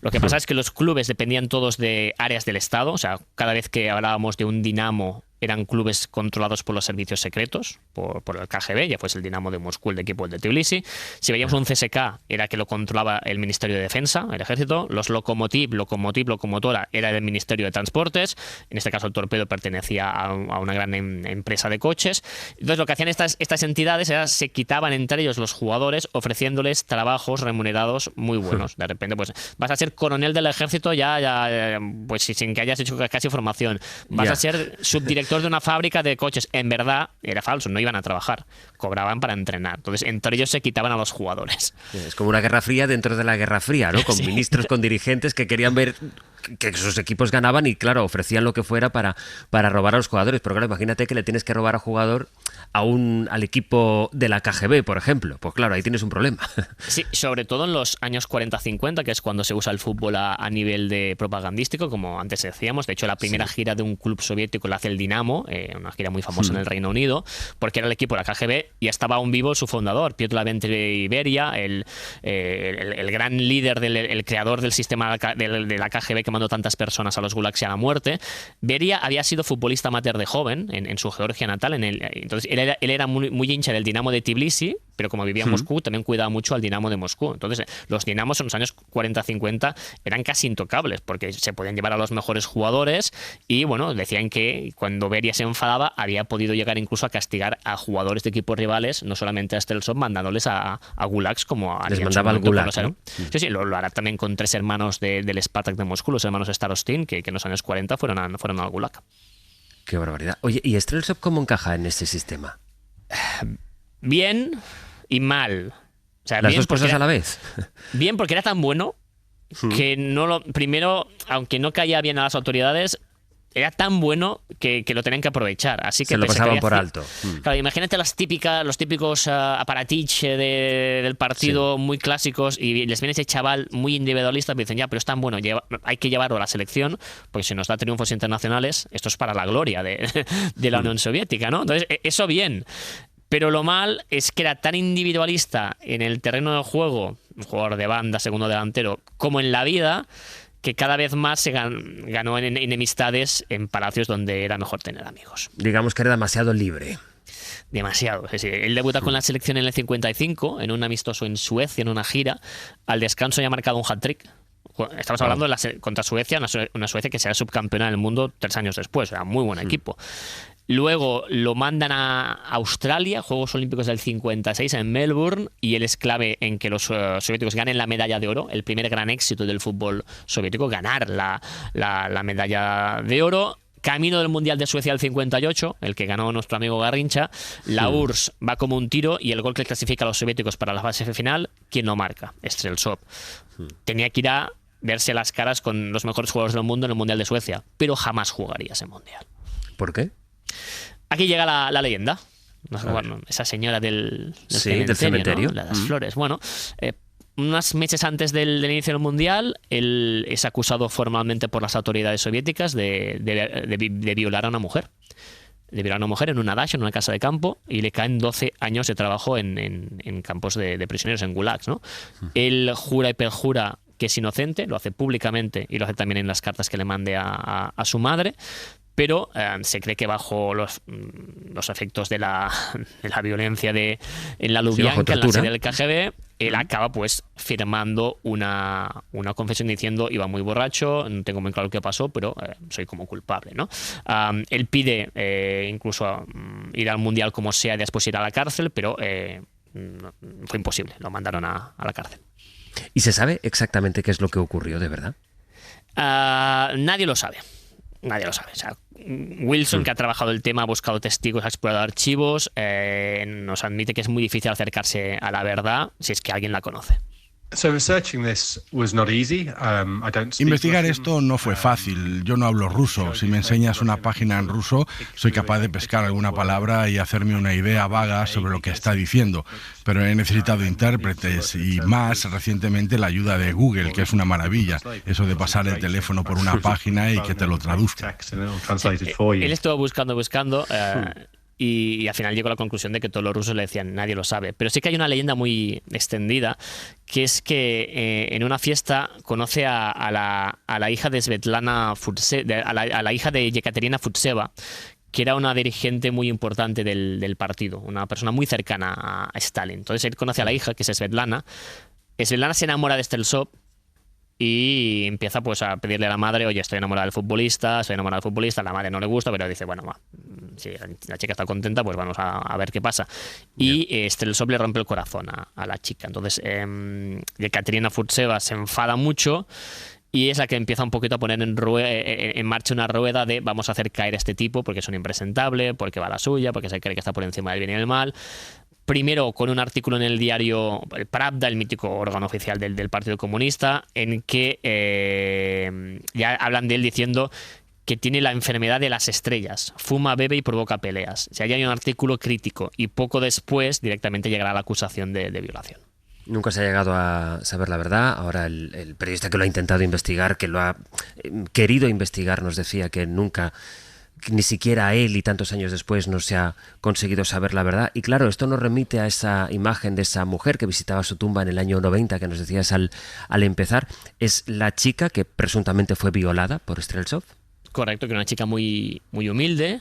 Lo que pasa es que los clubes dependían todos de áreas del Estado. O sea, cada vez que hablábamos de un Dinamo, eran clubes controlados por los servicios secretos, por el KGB, ya fuese el Dinamo de Moscú, el equipo de Tbilisi. Si veíamos un CSKA, era que lo controlaba el Ministerio de Defensa, el Ejército. Los Lokomotora, era del Ministerio de Transportes. En este caso, el Torpedo pertenecía a una gran empresa de coches. Entonces, lo que hacían estas entidades era se quitaban entre ellos los jugadores, ofreciéndoles trabajos remunerados muy buenos. De repente, pues vas a ser coronel del Ejército pues sin que hayas hecho casi formación. Vas a ser subdirector de una fábrica de coches. En verdad era falso, no iban a trabajar, cobraban para entrenar. Entonces entre ellos se quitaban a los jugadores. Es como una guerra fría dentro de la guerra fría, ¿no? Con ministros, con dirigentes que querían ver que sus equipos ganaban y claro, ofrecían lo que fuera para robar a los jugadores. Pero claro, imagínate que le tienes que robar a jugador al equipo de la KGB, por ejemplo. Pues claro, ahí tienes un problema. Sí, sobre todo en los años 40-50, que es cuando se usa el fútbol a nivel de propagandístico, como antes decíamos. De hecho, la primera gira de un club soviético la hace el Dinamo, una gira muy famosa en el Reino Unido, porque era el equipo de la KGB y estaba aún vivo su fundador, Piotr Lavrentievich Beria, el gran líder, el creador del sistema de la KGB que mandó tantas personas a los gulags y a la muerte. Beria había sido futbolista amateur de joven en su Georgia natal. Entonces él era muy hincha del Dinamo de Tbilisi, pero como vivía en Moscú, también cuidaba mucho al Dinamo de Moscú. Entonces, los Dinamos en los años 40-50 eran casi intocables, porque se podían llevar a los mejores jugadores y, bueno, decían que cuando Beria se enfadaba, había podido llegar incluso a castigar a jugadores de equipos rivales, no solamente a Streltsov, mandándoles a gulags como les mandaba al gulag, ¿no? Sí, lo hará también con 3 hermanos del Spartak de Moscú, los hermanos Starostin, que en los años 40 fueron al gulag. Qué barbaridad. Oye, ¿y Streltsov cómo encaja en este sistema? Bien y mal. O sea, las dos cosas a la vez. Bien, porque era tan bueno que primero, aunque no caía bien a las autoridades, era tan bueno que lo tenían que aprovechar. Así que se lo pasaban por alto. Claro, imagínate los típicos aparatich del partido muy clásicos y les viene ese chaval muy individualista y dicen, ya, pero es tan bueno, hay que llevarlo a la selección porque si nos da triunfos internacionales, esto es para la gloria de la Unión Soviética, ¿no? Entonces, eso bien. Pero lo mal es que era tan individualista en el terreno de juego, un jugador de banda, segundo delantero, como en la vida, que cada vez más se ganó en enemistades en palacios donde era mejor tener amigos. Digamos que era demasiado libre. Demasiado. Es decir, él debuta con la selección en el 55, en un amistoso en Suecia, en una gira. Al descanso ya ha marcado un hat-trick. Estamos hablando contra Suecia, una Suecia que será subcampeona del mundo 3 años después. Era muy buen equipo. Luego lo mandan a Australia, Juegos Olímpicos del 56 en Melbourne, y él es clave en que los soviéticos ganen la medalla de oro, el primer gran éxito del fútbol soviético, ganar la medalla de oro. Camino del Mundial de Suecia del 58, el que ganó nuestro amigo Garrincha, la URSS va como un tiro y el gol que clasifica a los soviéticos para la fase final, ¿quién lo marca? Streltsov. Tenía que ir a verse las caras con los mejores jugadores del mundo en el Mundial de Suecia, pero jamás jugaría ese Mundial. ¿Por qué? Aquí llega la leyenda. Bueno, esa señora del cementerio, ¿no? Las flores. Bueno, unos meses antes del inicio del Mundial, él es acusado formalmente por las autoridades soviéticas de violar a una mujer. De violar a una mujer en una dacha, en una casa de campo, y le caen 12 años de trabajo en campos de prisioneros, en gulags, ¿no? Él jura y perjura que es inocente, lo hace públicamente y lo hace también en las cartas que le mande a su madre. Pero se cree que bajo los efectos de la violencia en la Lubyanka, en la sede del KGB, él acaba pues firmando una confesión diciendo: iba muy borracho, no tengo muy claro qué pasó, pero soy como culpable, ¿no? Él pide incluso ir al Mundial como sea y después ir a la cárcel, pero fue imposible, lo mandaron a la cárcel. ¿Y se sabe exactamente qué es lo que ocurrió de verdad? Nadie lo sabe. Nadie lo sabe. O sea, Wilson, que ha trabajado el tema, ha buscado testigos, ha explorado archivos, nos admite que es muy difícil acercarse a la verdad si es que alguien la conoce. Investigar esto no fue fácil. Yo no hablo ruso. Si me enseñas una página en ruso, soy capaz de pescar alguna palabra y hacerme una idea vaga sobre lo que está diciendo. Pero he necesitado intérpretes y más recientemente la ayuda de Google, que es una maravilla. Eso de pasar el teléfono por una página y que te lo traduzca. Él estuvo buscando y al final llegó a la conclusión de que todos los rusos le decían: nadie lo sabe. Pero sí que hay una leyenda muy extendida, que es que en una fiesta conoce a la hija de Svetlana Furseva, a la hija de Yekaterina Furseva, que era una dirigente muy importante del partido, una persona muy cercana a Stalin. Entonces él conoce a la hija, que es Svetlana. Svetlana se enamora de Streltsov y empieza pues a pedirle a la madre: oye, estoy enamorada del futbolista, a la madre no le gusta, pero dice: bueno, si la chica está contenta, pues vamos a ver qué pasa. Y Streltsov le rompe el corazón a la chica. Entonces Yekaterina Furseva se enfada mucho y es la que empieza un poquito a poner en marcha una rueda de: vamos a hacer caer a este tipo porque es un impresentable, porque va a la suya, porque se cree que está por encima del bien y del mal. Primero con un artículo en el diario el Pravda, el mítico órgano oficial del Partido Comunista, en que ya hablan de él diciendo que tiene la enfermedad de las estrellas, fuma, bebe y provoca peleas. O sea, ya hay un artículo crítico y poco después directamente llegará la acusación de violación. Nunca se ha llegado a saber la verdad. Ahora el periodista que lo ha intentado investigar, que lo ha querido investigar, nos decía que nunca, ni siquiera él y tantos años después, no se ha conseguido saber la verdad. Y claro, esto nos remite a esa imagen de esa mujer que visitaba su tumba en el año 90, que nos decías al empezar. ¿Es la chica que presuntamente fue violada por Streltsov? Correcto, que era una chica muy, muy humilde,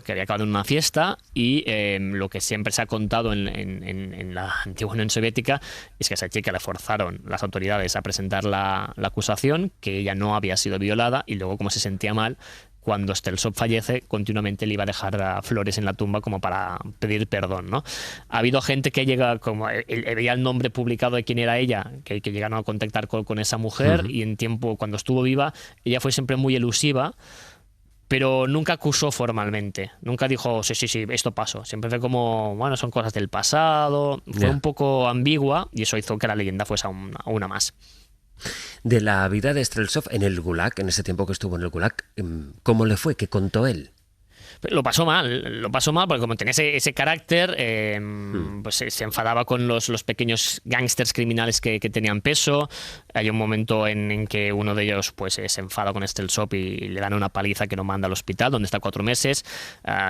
que había acabado en una fiesta, y lo que siempre se ha contado en la antigua Unión Soviética es que a esa chica le forzaron las autoridades a presentar la acusación, que ella no había sido violada, y luego, como se sentía mal, cuando Streltsov fallece, continuamente le iba a dejar flores en la tumba como para pedir perdón, ¿no? Ha habido gente que llega, como veía el nombre publicado de quién era ella, que llegaron a contactar con esa mujer, y en tiempo, cuando estuvo viva, ella fue siempre muy elusiva, pero nunca acusó formalmente. Nunca dijo: sí, esto pasó. Siempre fue como: bueno, son cosas del pasado. Fue un poco ambigua, y eso hizo que la leyenda fuese aún más. De la vida de Streltsov en el Gulag, en ese tiempo que estuvo en el Gulag, ¿cómo le fue? ¿Qué contó él? Lo pasó mal porque como tenía ese carácter, pues se enfadaba con los pequeños gángsters criminales que tenían peso. Hay un momento en que uno de ellos pues se enfada con Streltsov y le dan una paliza que lo manda al hospital, donde está 4 meses.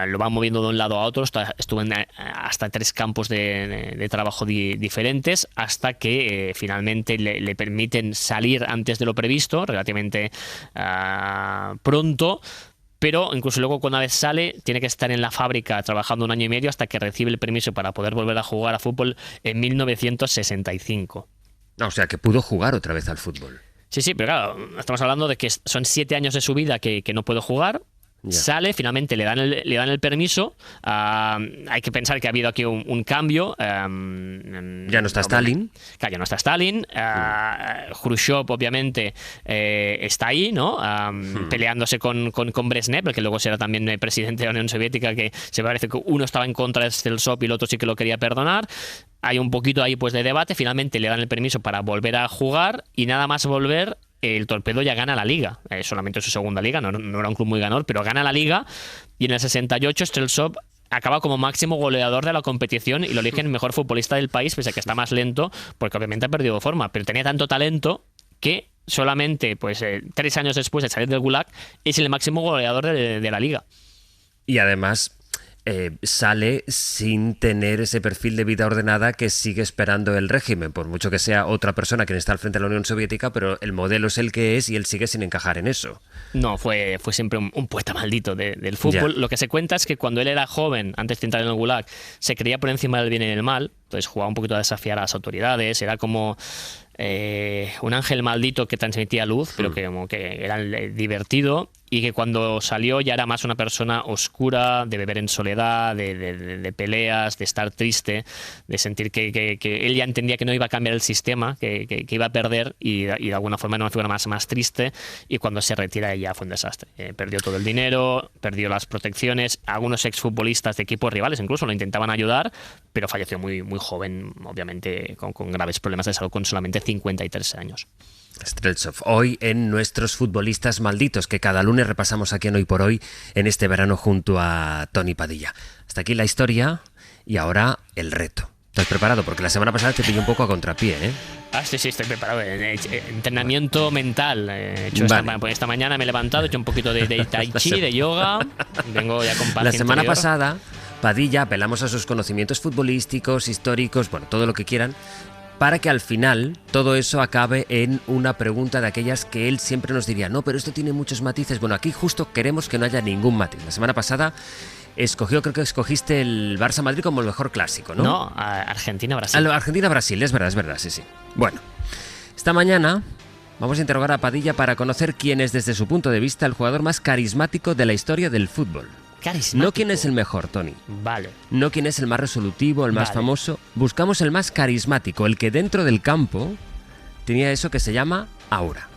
Lo van moviendo de un lado a otro. Estuvo en hasta 3 campos de trabajo diferentes, hasta que finalmente le permiten salir antes de lo previsto, relativamente pronto. Pero incluso luego, cuando una vez sale, tiene que estar en la fábrica trabajando 1 año y medio hasta que recibe el permiso para poder volver a jugar a fútbol en 1965. O sea, que pudo jugar otra vez al fútbol. Sí, pero claro, estamos hablando de que son 7 años de su vida que no puede jugar. Sale, finalmente le dan el permiso. Hay que pensar que ha habido aquí un cambio. Ya no está Stalin. Claro, ya no está Stalin. Khrushchev, obviamente, está ahí, ¿no? Peleándose con Brezhnev, el que luego será también presidente de la Unión Soviética, que se parece que uno estaba en contra de Streltsov y el otro sí que lo quería perdonar. Hay un poquito ahí pues de debate. Finalmente le dan el permiso para volver a jugar y nada más volver. El Torpedo ya gana la Liga, solamente su segunda Liga, no era un club muy ganador, pero gana la Liga, y en el 68 Streltsov acaba como máximo goleador de la competición y lo eligen mejor futbolista del país, pese a que está más lento, porque obviamente ha perdido forma, pero tenía tanto talento que solamente 3 años después de salir del Gulag es el máximo goleador de la Liga. Y además sale sin tener ese perfil de vida ordenada que sigue esperando el régimen, por mucho que sea otra persona quien está al frente de la Unión Soviética, pero el modelo es el que es y él sigue sin encajar en eso. No, fue siempre un poeta maldito del fútbol. Ya. Lo que se cuenta es que cuando él era joven, antes de entrar en el Gulag, se creía por encima del bien y del mal, entonces jugaba un poquito a desafiar a las autoridades, era como un ángel maldito que transmitía luz, pero que como que era divertido, y que cuando salió ya era más una persona oscura, de beber en soledad, de peleas, de estar triste, de sentir que él ya entendía que no iba a cambiar el sistema, que iba a perder, y de alguna forma era una figura más triste, y cuando se retira ya fue un desastre. Perdió todo el dinero, perdió las protecciones, algunos exfutbolistas de equipos rivales incluso lo intentaban ayudar, pero falleció muy, muy joven, obviamente con graves problemas de salud, con solamente 53 años. Streltsov, hoy en Nuestros Futbolistas Malditos, que cada lunes repasamos aquí en Hoy por Hoy, en este verano junto a Tony Padilla. Hasta aquí la historia y ahora el reto. ¿Estás preparado? Porque la semana pasada te pillé un poco a contrapié, ¿eh? Sí, estoy preparado. Entrenamiento mental. Esta mañana me he levantado, he hecho un poquito de tai chi, de yoga. Vengo ya con paz La semana interior. pasada, Padilla, apelamos a sus conocimientos futbolísticos, históricos, bueno, todo lo que quieran, para que al final todo eso acabe en una pregunta de aquellas que él siempre nos diría, no, pero esto tiene muchos matices. Bueno, aquí justo queremos que no haya ningún matiz. La semana pasada creo que escogiste el Barça-Madrid como el mejor clásico, ¿no? No, Argentina-Brasil. Argentina-Brasil, es verdad, sí. Bueno, esta mañana vamos a interrogar a Padilla para conocer quién es desde su punto de vista el jugador más carismático de la historia del fútbol. Carismático. No quién es el mejor, Tony. Vale. No quién es el más resolutivo, el más famoso. Buscamos el más carismático, el que dentro del campo tenía eso que se llama aura.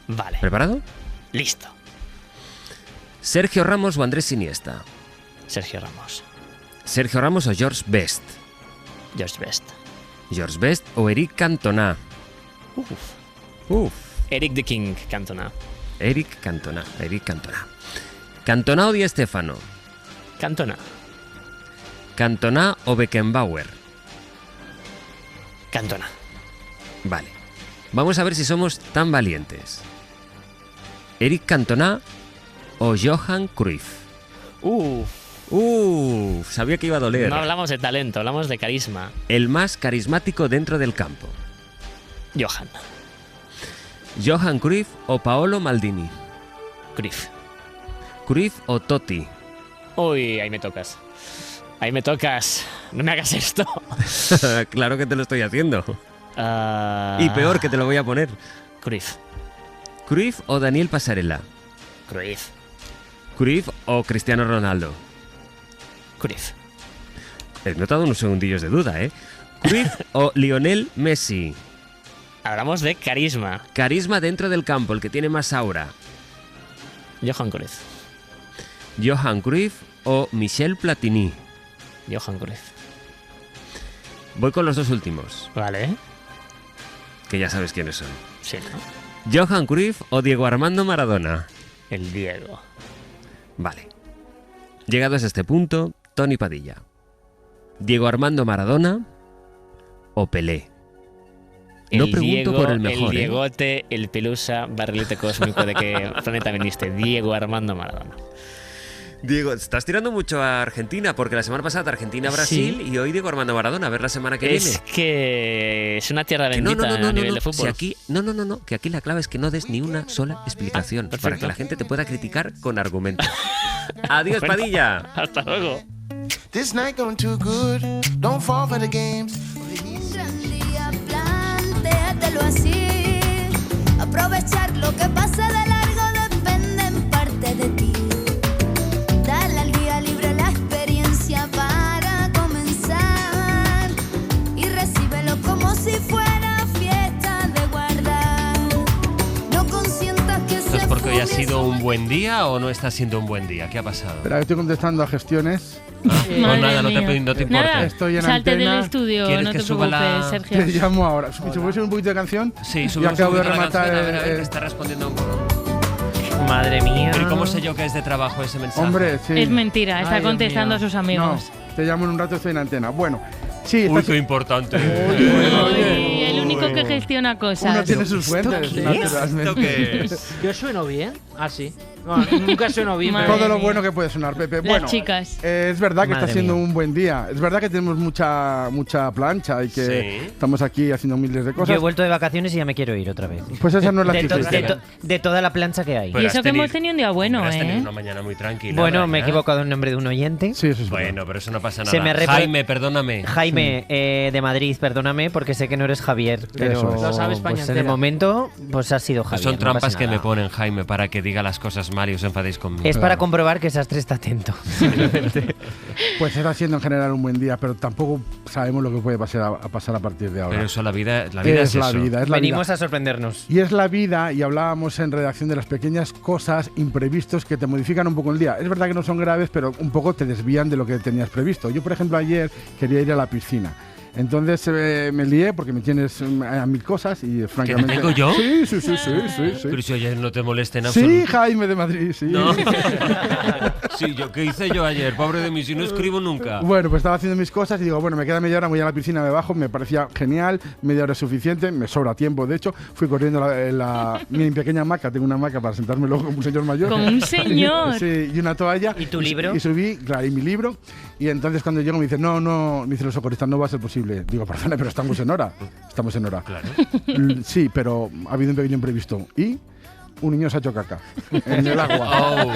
Vale. ¿Preparado? Listo. ¿Sergio Ramos o Andrés Iniesta? Sergio Ramos. ¿Sergio Ramos o George Best? George Best. ¿George Best o Eric Cantona? Eric the King Cantona. Eric Cantona. ¿Cantona o Di Stéfano? Cantona. ¿Cantona o Beckenbauer? Cantona. Vale. Vamos a ver si somos tan valientes. ¿Eric Cantona o Johan Cruyff? Sabía que iba a doler. No hablamos de talento, hablamos de carisma. El más carismático dentro del campo. ¿Johan Cruyff o Paolo Maldini? Cruyff. ¿Cruyff o Totti? Uy, ahí me tocas. No me hagas esto. Claro que te lo estoy haciendo. Y peor que te lo voy a poner. Cruyff. ¿Cruyff o Daniel Pasarela? Cruyff. ¿Cruyff o Cristiano Ronaldo? Cruyff. He notado unos segundillos de duda, ¿eh? ¿Cruyff o Lionel Messi? Hablamos de carisma. Carisma dentro del campo, el que tiene más aura. Johan Cruyff. ¿Johan Cruyff o Michel Platini? Johan Cruyff. Voy con los dos últimos. Vale. Que ya sabes quiénes son. Sí, ¿no? ¿Johan Cruyff o Diego Armando Maradona? El Diego. Vale. Llegados a este punto, Tony Padilla. ¿Diego Armando Maradona o Pelé? No pregunto por el mejor. El Diegote, el Pelusa, barrilete cósmico de qué planeta viniste. Diego Armando Maradona. Diego, estás tirando mucho a Argentina, porque la semana pasada Argentina-Brasil y hoy Diego Armando Maradona. A ver la semana que viene. Es que es una tierra bendita a nivel de fútbol. Si aquí, que aquí la clave es que no des ni una sola explicación para que la gente te pueda criticar con argumentos. Adiós, bueno, Padilla. Hasta luego. This night going too good. Don't fall for the games. Plantéatelo así. aprovechar lo que pase de largo depende en parte de ti. Dale al día libre la experiencia para comenzar y recíbelo como si fuera fiesta de guardar. No consientas que ¿Esto es porque hoy ha sido un buen día o no está siendo un buen día? ¿Qué ha pasado? Espera, estoy contestando a gestiones. No, nada, no te importa. Nada, estoy en salte antena. del estudio, ¿Quieres no que te suba preocupes, la- Sergio. Te llamo ahora. ¿Se puede subir un poquito de canción? Sí, y subimos acabo un de poquito la rematar canción, a ver, que está respondiendo Madre mía. Pero ¿y cómo sé yo que es de trabajo ese mensaje? Hombre, sí. Es mentira, está Ay, Dios contestando mío. a sus amigos. No, te llamo en un rato, estoy en antena. Bueno, sí. Uy, estás- qué importante. Uy, el único que gestiona cosas. Uno tiene sus fuentes, qué es? naturalmente. ¿Esto qué es? ¿Yo sueno bien? Ah, sí. No, nunca sueno bien. Madre pero- Todo lo mía. bueno que puede sonar, Pepe. Las Bueno, chicas. es verdad que Madre está siendo mía. un buen día. Es verdad que tenemos mucha plancha y que Sí. estamos aquí haciendo miles de Yo cosas. he vuelto de vacaciones y ya me quiero ir otra vez. Pues esa no es la de, cifra. de toda la plancha que hay. Pero Y has eso que tenido- hemos tenido un día bueno, Has tenido ¿eh? una mañana muy tranquila. Bueno, me he ¿verdad? equivocado en nombre de un oyente. Sí, eso es verdad. Bueno, pero eso no pasa Se nada. me repro- Jaime, perdóname. Jaime, de Madrid, perdóname porque sé que no eres Javier. Pero Eso es. Lo sabe España en el momento, pues ha sido Javier. Son no trampas pasa que me nada. ponen, Jaime, para que diga las cosas mal y os enfadéis conmigo. Es para comprobar que Sastre está atento. Pues está siendo en general un buen día, pero tampoco sabemos lo que puede pasar a partir de ahora. Pero eso, la vida es la eso. vida, es la Venimos vida. a sorprendernos. Y es la vida, y hablábamos en redacción de las pequeñas cosas, imprevistos que te modifican un poco el día. Es verdad que no son graves, pero un poco te desvían de lo que tenías previsto. Yo, por ejemplo, ayer quería ir a la piscina. Entonces me lié porque me tienes a mil cosas y francamente... ¿Que te tengo yo? Sí. Pero si ayer no te moleste en Sí, absoluto. Jaime de Madrid, sí. No. Sí, ¿qué hice yo ayer? Pobre de mí, si no escribo nunca. Bueno, pues estaba haciendo mis cosas y digo, bueno, me queda media hora, voy a la piscina, me bajo, me parecía genial, media hora es suficiente, me sobra tiempo, de hecho, fui corriendo mi pequeña hamaca, tengo una hamaca para sentarme luego como un señor mayor. Como un señor. Sí, y una toalla. ¿Y tu libro? Y subí, claro, y mi libro, y entonces cuando llego me dice, no, me dice los socorristas, no va a ser posible. Digo, perdona, pero estamos en hora. Claro. Sí, pero ha habido un pequeño imprevisto. Y un niño se ha hecho caca en el agua. Oh.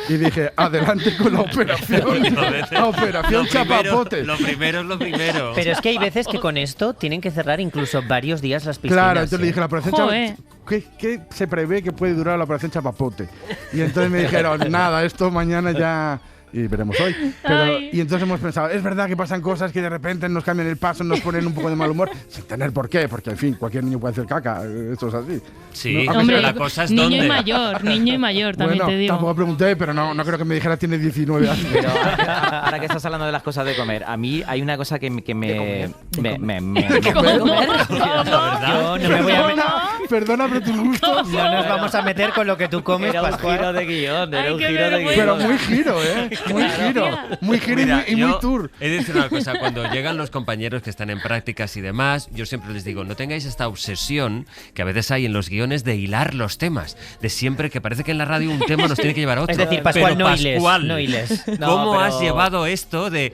Y dije, adelante con la operación. La operación chapapote. Lo primero es lo primero. Pero es que hay veces que con esto tienen que cerrar incluso varios días las piscinas. Claro, entonces le dije, la operación Joder. ¿qué se prevé que puede durar la operación chapapote? Y entonces me dijeron, nada, esto mañana ya... Y veremos hoy. Y entonces hemos pensado, es verdad que pasan cosas que de repente nos cambian el paso, nos ponen un poco de mal humor, sin tener por qué, porque en fin, cualquier niño puede hacer caca, esto es así. Sí, No, Hombre, la cosa es niño dónde. y mayor, también Bueno, te digo. tampoco pregunté, pero no creo que me dijera tiene 19 años. Pero ahora que estás hablando de las cosas de comer, a mí hay una cosa que me Yo no me voy a Perdona, pero tus gustos. No nos vamos a meter con lo que tú comes, Era un Pascual. giro de guión, era Ay, un qué giro de vergüenza. guión. Pero muy giro, ¿eh? Muy giro. Muy giro Mira, y muy yo tour. He de decir una cosa, cuando llegan los compañeros que están en prácticas y demás, yo siempre les digo, no tengáis esta obsesión que a veces hay en los guiones de hilar los temas, de siempre que parece que en la radio un tema nos tiene que llevar a otro. Es decir, Pascual, Pero, no hiles, Pascual, no hiles. ¿cómo No, has pero- llevado esto de...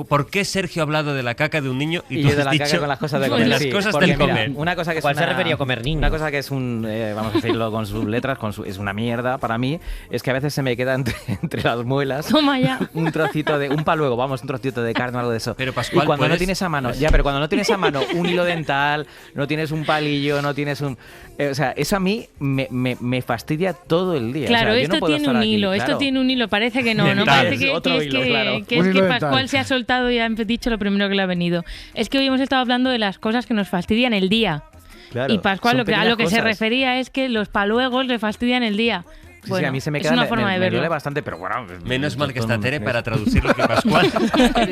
¿Por qué Sergio ha hablado de la caca de un niño y Y tú yo de has la caca dicho con las cosas de con comer. las Sí, cosas porque del mira, comer? una cosa que es ¿Cuál se refería a comer niño? Una cosa que es vamos a decirlo con sus letras, es una mierda para mí, es que a veces se me queda entre las muelas Toma ya. un trocito de un paluego, vamos, un trocito de carne o algo de eso. Pero, Pascual, y cuando no ¿puedes? tienes a mano, pero cuando no tienes a mano un hilo dental, no tienes un palillo, no tienes un, o sea, eso a mí me fastidia todo el día. Claro, O sea, yo esto no puedo tiene estar un aquí, hilo, claro. esto tiene un hilo, parece que no Dental. parece que, Otro que es hilo, que, claro. que, Un es hilo que dental. Pascual se ha soltado y ha dicho lo primero que le ha venido. Es que hoy hemos estado hablando de las cosas que nos fastidian el día. Claro, Y Pascual son a pequeñas lo que se cosas. refería es que los paluegos le fastidian el día. Sí, Bueno, a mí se me es queda, una forma de me duele verlo. bastante, pero bueno. Menos mal que está Tere para traducir. traducir lo que Pascual.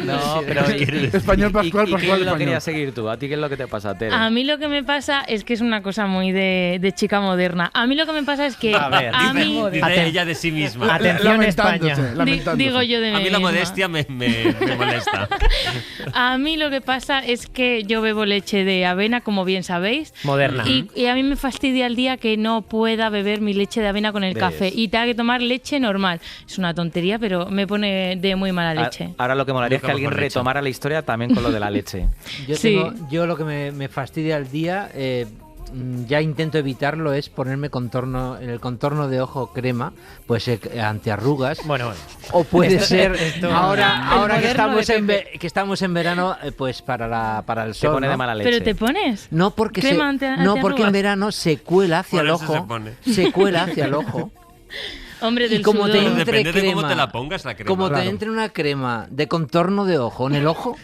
No, pero quiere decir. Español, ¿Y Pascual, qué Pascual, lo español. querías seguir tú? ¿A ti qué es lo que te pasa, Tere? A mí lo que me pasa es que es una cosa muy de chica moderna. A mí lo que me pasa es que A ver, mí Dice ella de sí misma. Atención, España. digo yo de mí A mí la misma. modestia me molesta. A mí lo que pasa es que yo bebo leche de avena, como bien sabéis. Moderna. Y a mí me fastidia el día que no pueda beber mi leche de avena con el ¿Ves? café y tenga que tomar leche normal. Es una tontería, pero me pone de muy mala leche. Ahora lo que molaría es que Nunca alguien mejor dicho. retomara la historia también con lo de la leche. Yo, Sí. yo lo que me fastidia el día, ya intento evitarlo es ponerme en el contorno de ojo crema, pues antiarrugas. Bueno. O puede ser ahora que moderno estamos en verano, pues para el sol. Te pone de mala leche. ¿Pero te pones? No, porque crema porque en verano se cuela hacia el ojo. Se cuela hacia el ojo. Hombre, del y como sudor. te entre Depende de crema, cómo te la pongas la crema. como te entre una crema de contorno de ojo en el ojo.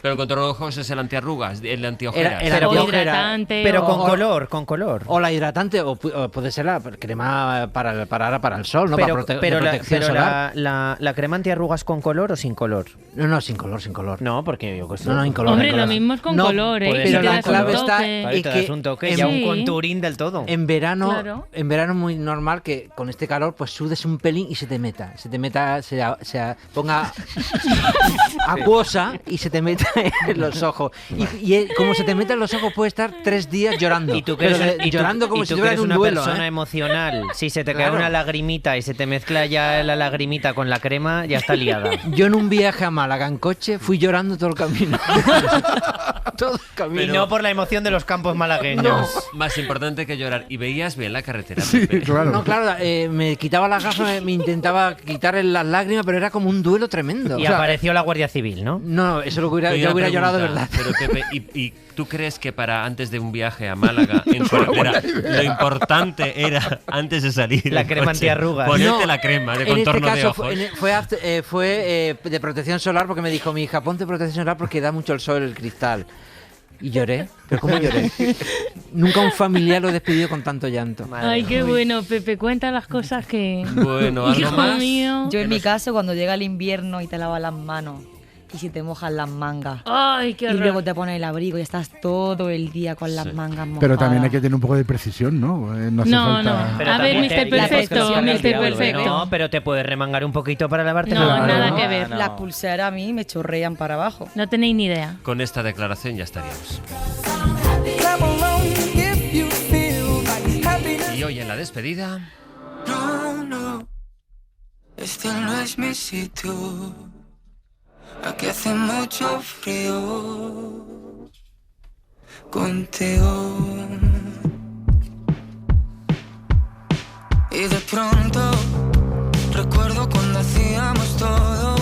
Pero el contorno de ojos es el antiarrugas, el antiojeras. Pero hidratante. Pero o- con color. O la hidratante, o puede ser la crema para el sol, ¿no? Pero, para pero protección solar. la crema antiarrugas con color o sin color. No, sin color. No, porque yo No, incolor. Hombre, lo mismo es con color, ¿eh? Pero Y te la das un clave está toque. en Te das un toque, ya un contouring del todo. En verano, Claro. en verano es muy normal que con este calor pues sudes un pelín y se te ponga acuosa y se te meta en los ojos. Y como se te meta en los ojos puede estar 3 días llorando. Y tú que eres, llorando como si estuviera en un una duelo. persona emocional. Si se te cae Claro. una lagrimita y se te mezcla ya la lagrimita con la crema, ya está liada. Yo en un viaje a Málaga en coche fui llorando todo el camino. Todo el camino. Y no por la emoción de los campos malagueños. Más importante que llorar. ¿Y veías bien la carretera? Sí, Pepe? claro. No, claro, me quitaba las gafas, me intentaba quitar las lágrimas, pero era como un duelo tremendo. Y apareció la Guardia Civil, ¿no? No, eso lo hubiera, Oye, yo una hubiera llorado de pregunta, verdad. Pero Pepe, ¿y tú crees que para antes de un viaje a Málaga en carretera lo importante era antes de salir La en crema coche, antiarrugas? ponerte No, la crema de en este contorno de caso ojos? fue de protección solar porque me dijo mi hija, ponte protección solar porque da mucho el sol el cristal. Y lloré. ¿Pero cómo lloré? Nunca un familiar lo he despedido con tanto llanto. Ay, qué bueno, Pepe, cuenta las cosas que... Bueno, ¿algo Hijo más? mío. Yo en mi caso, cuando llega el invierno y te lavas las manos y si te mojas las mangas Ay, qué y horror. luego te pones el abrigo y estás todo el día con las mangas mojadas. Pero también hay que tener un poco de precisión, ¿no? No hace No, falta... no. Pero A ver, también Mr. Perfecto, Mr. Perfecto. No, pero te puedes remangar un poquito para lavarte No, la mano. nada que ver. Las pulseras a mí me chorrean para abajo. No tenéis ni idea. Con esta declaración ya estaríamos. Y hoy en la despedida... No, este no es mi sitio. Aquí hace mucho frío contigo. Y de pronto recuerdo cuando hacíamos todo.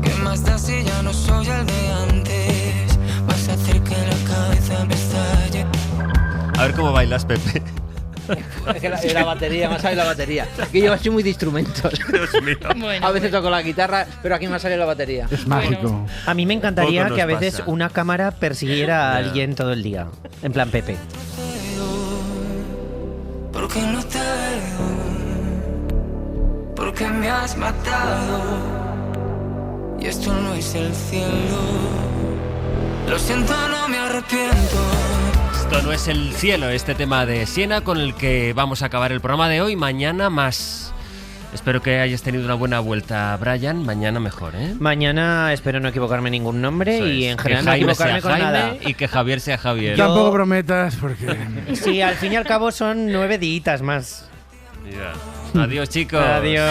¿Qué más da si ya no soy el de antes? Vas a hacer que la cabeza me estalle. A ver cómo bailas, Pepe. Es que la batería, me ha salido la batería. Que yo soy muy de instrumentos. Dios mío. Bueno, A veces toco la guitarra, pero aquí me ha salido la batería. Es mágico. A mí me encantaría Poco nos que a veces pasa. una cámara persiguiera a alguien todo el día. En plan Pepe. Porque no te veo, porque me has matado. Y esto no es el cielo. Lo siento, no me arrepiento. Esto no es el cielo, este tema de Siena con el que vamos a acabar el programa de hoy. Mañana más. Espero que hayas tenido una buena vuelta, Brian. Mañana mejor, ¿eh? Mañana espero no equivocarme ningún nombre Eso y es. en Que general no Jaime equivocarme sea con Jaime nada. y que Javier sea Javier. Tampoco prometas porque... Sí, al fin y al cabo son 9 días más. Ya. Adiós, chicos. Adiós.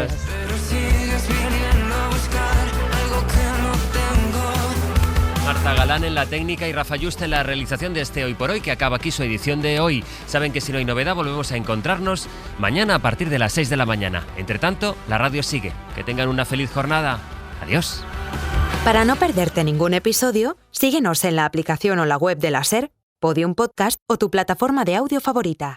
Pero sigues viniendo a buscar algo que no tengo. Marta Galán en la técnica y Rafa Yuste en la realización de este Hoy por Hoy, que acaba aquí su edición de hoy. Saben que si no hay novedad volvemos a encontrarnos mañana a partir de las 6 de la mañana. Entre tanto, la radio sigue. Que tengan una feliz jornada. Adiós. Para no perderte ningún episodio, síguenos en la aplicación o la web de la SER, Podium Podcast o tu plataforma de audio favorita.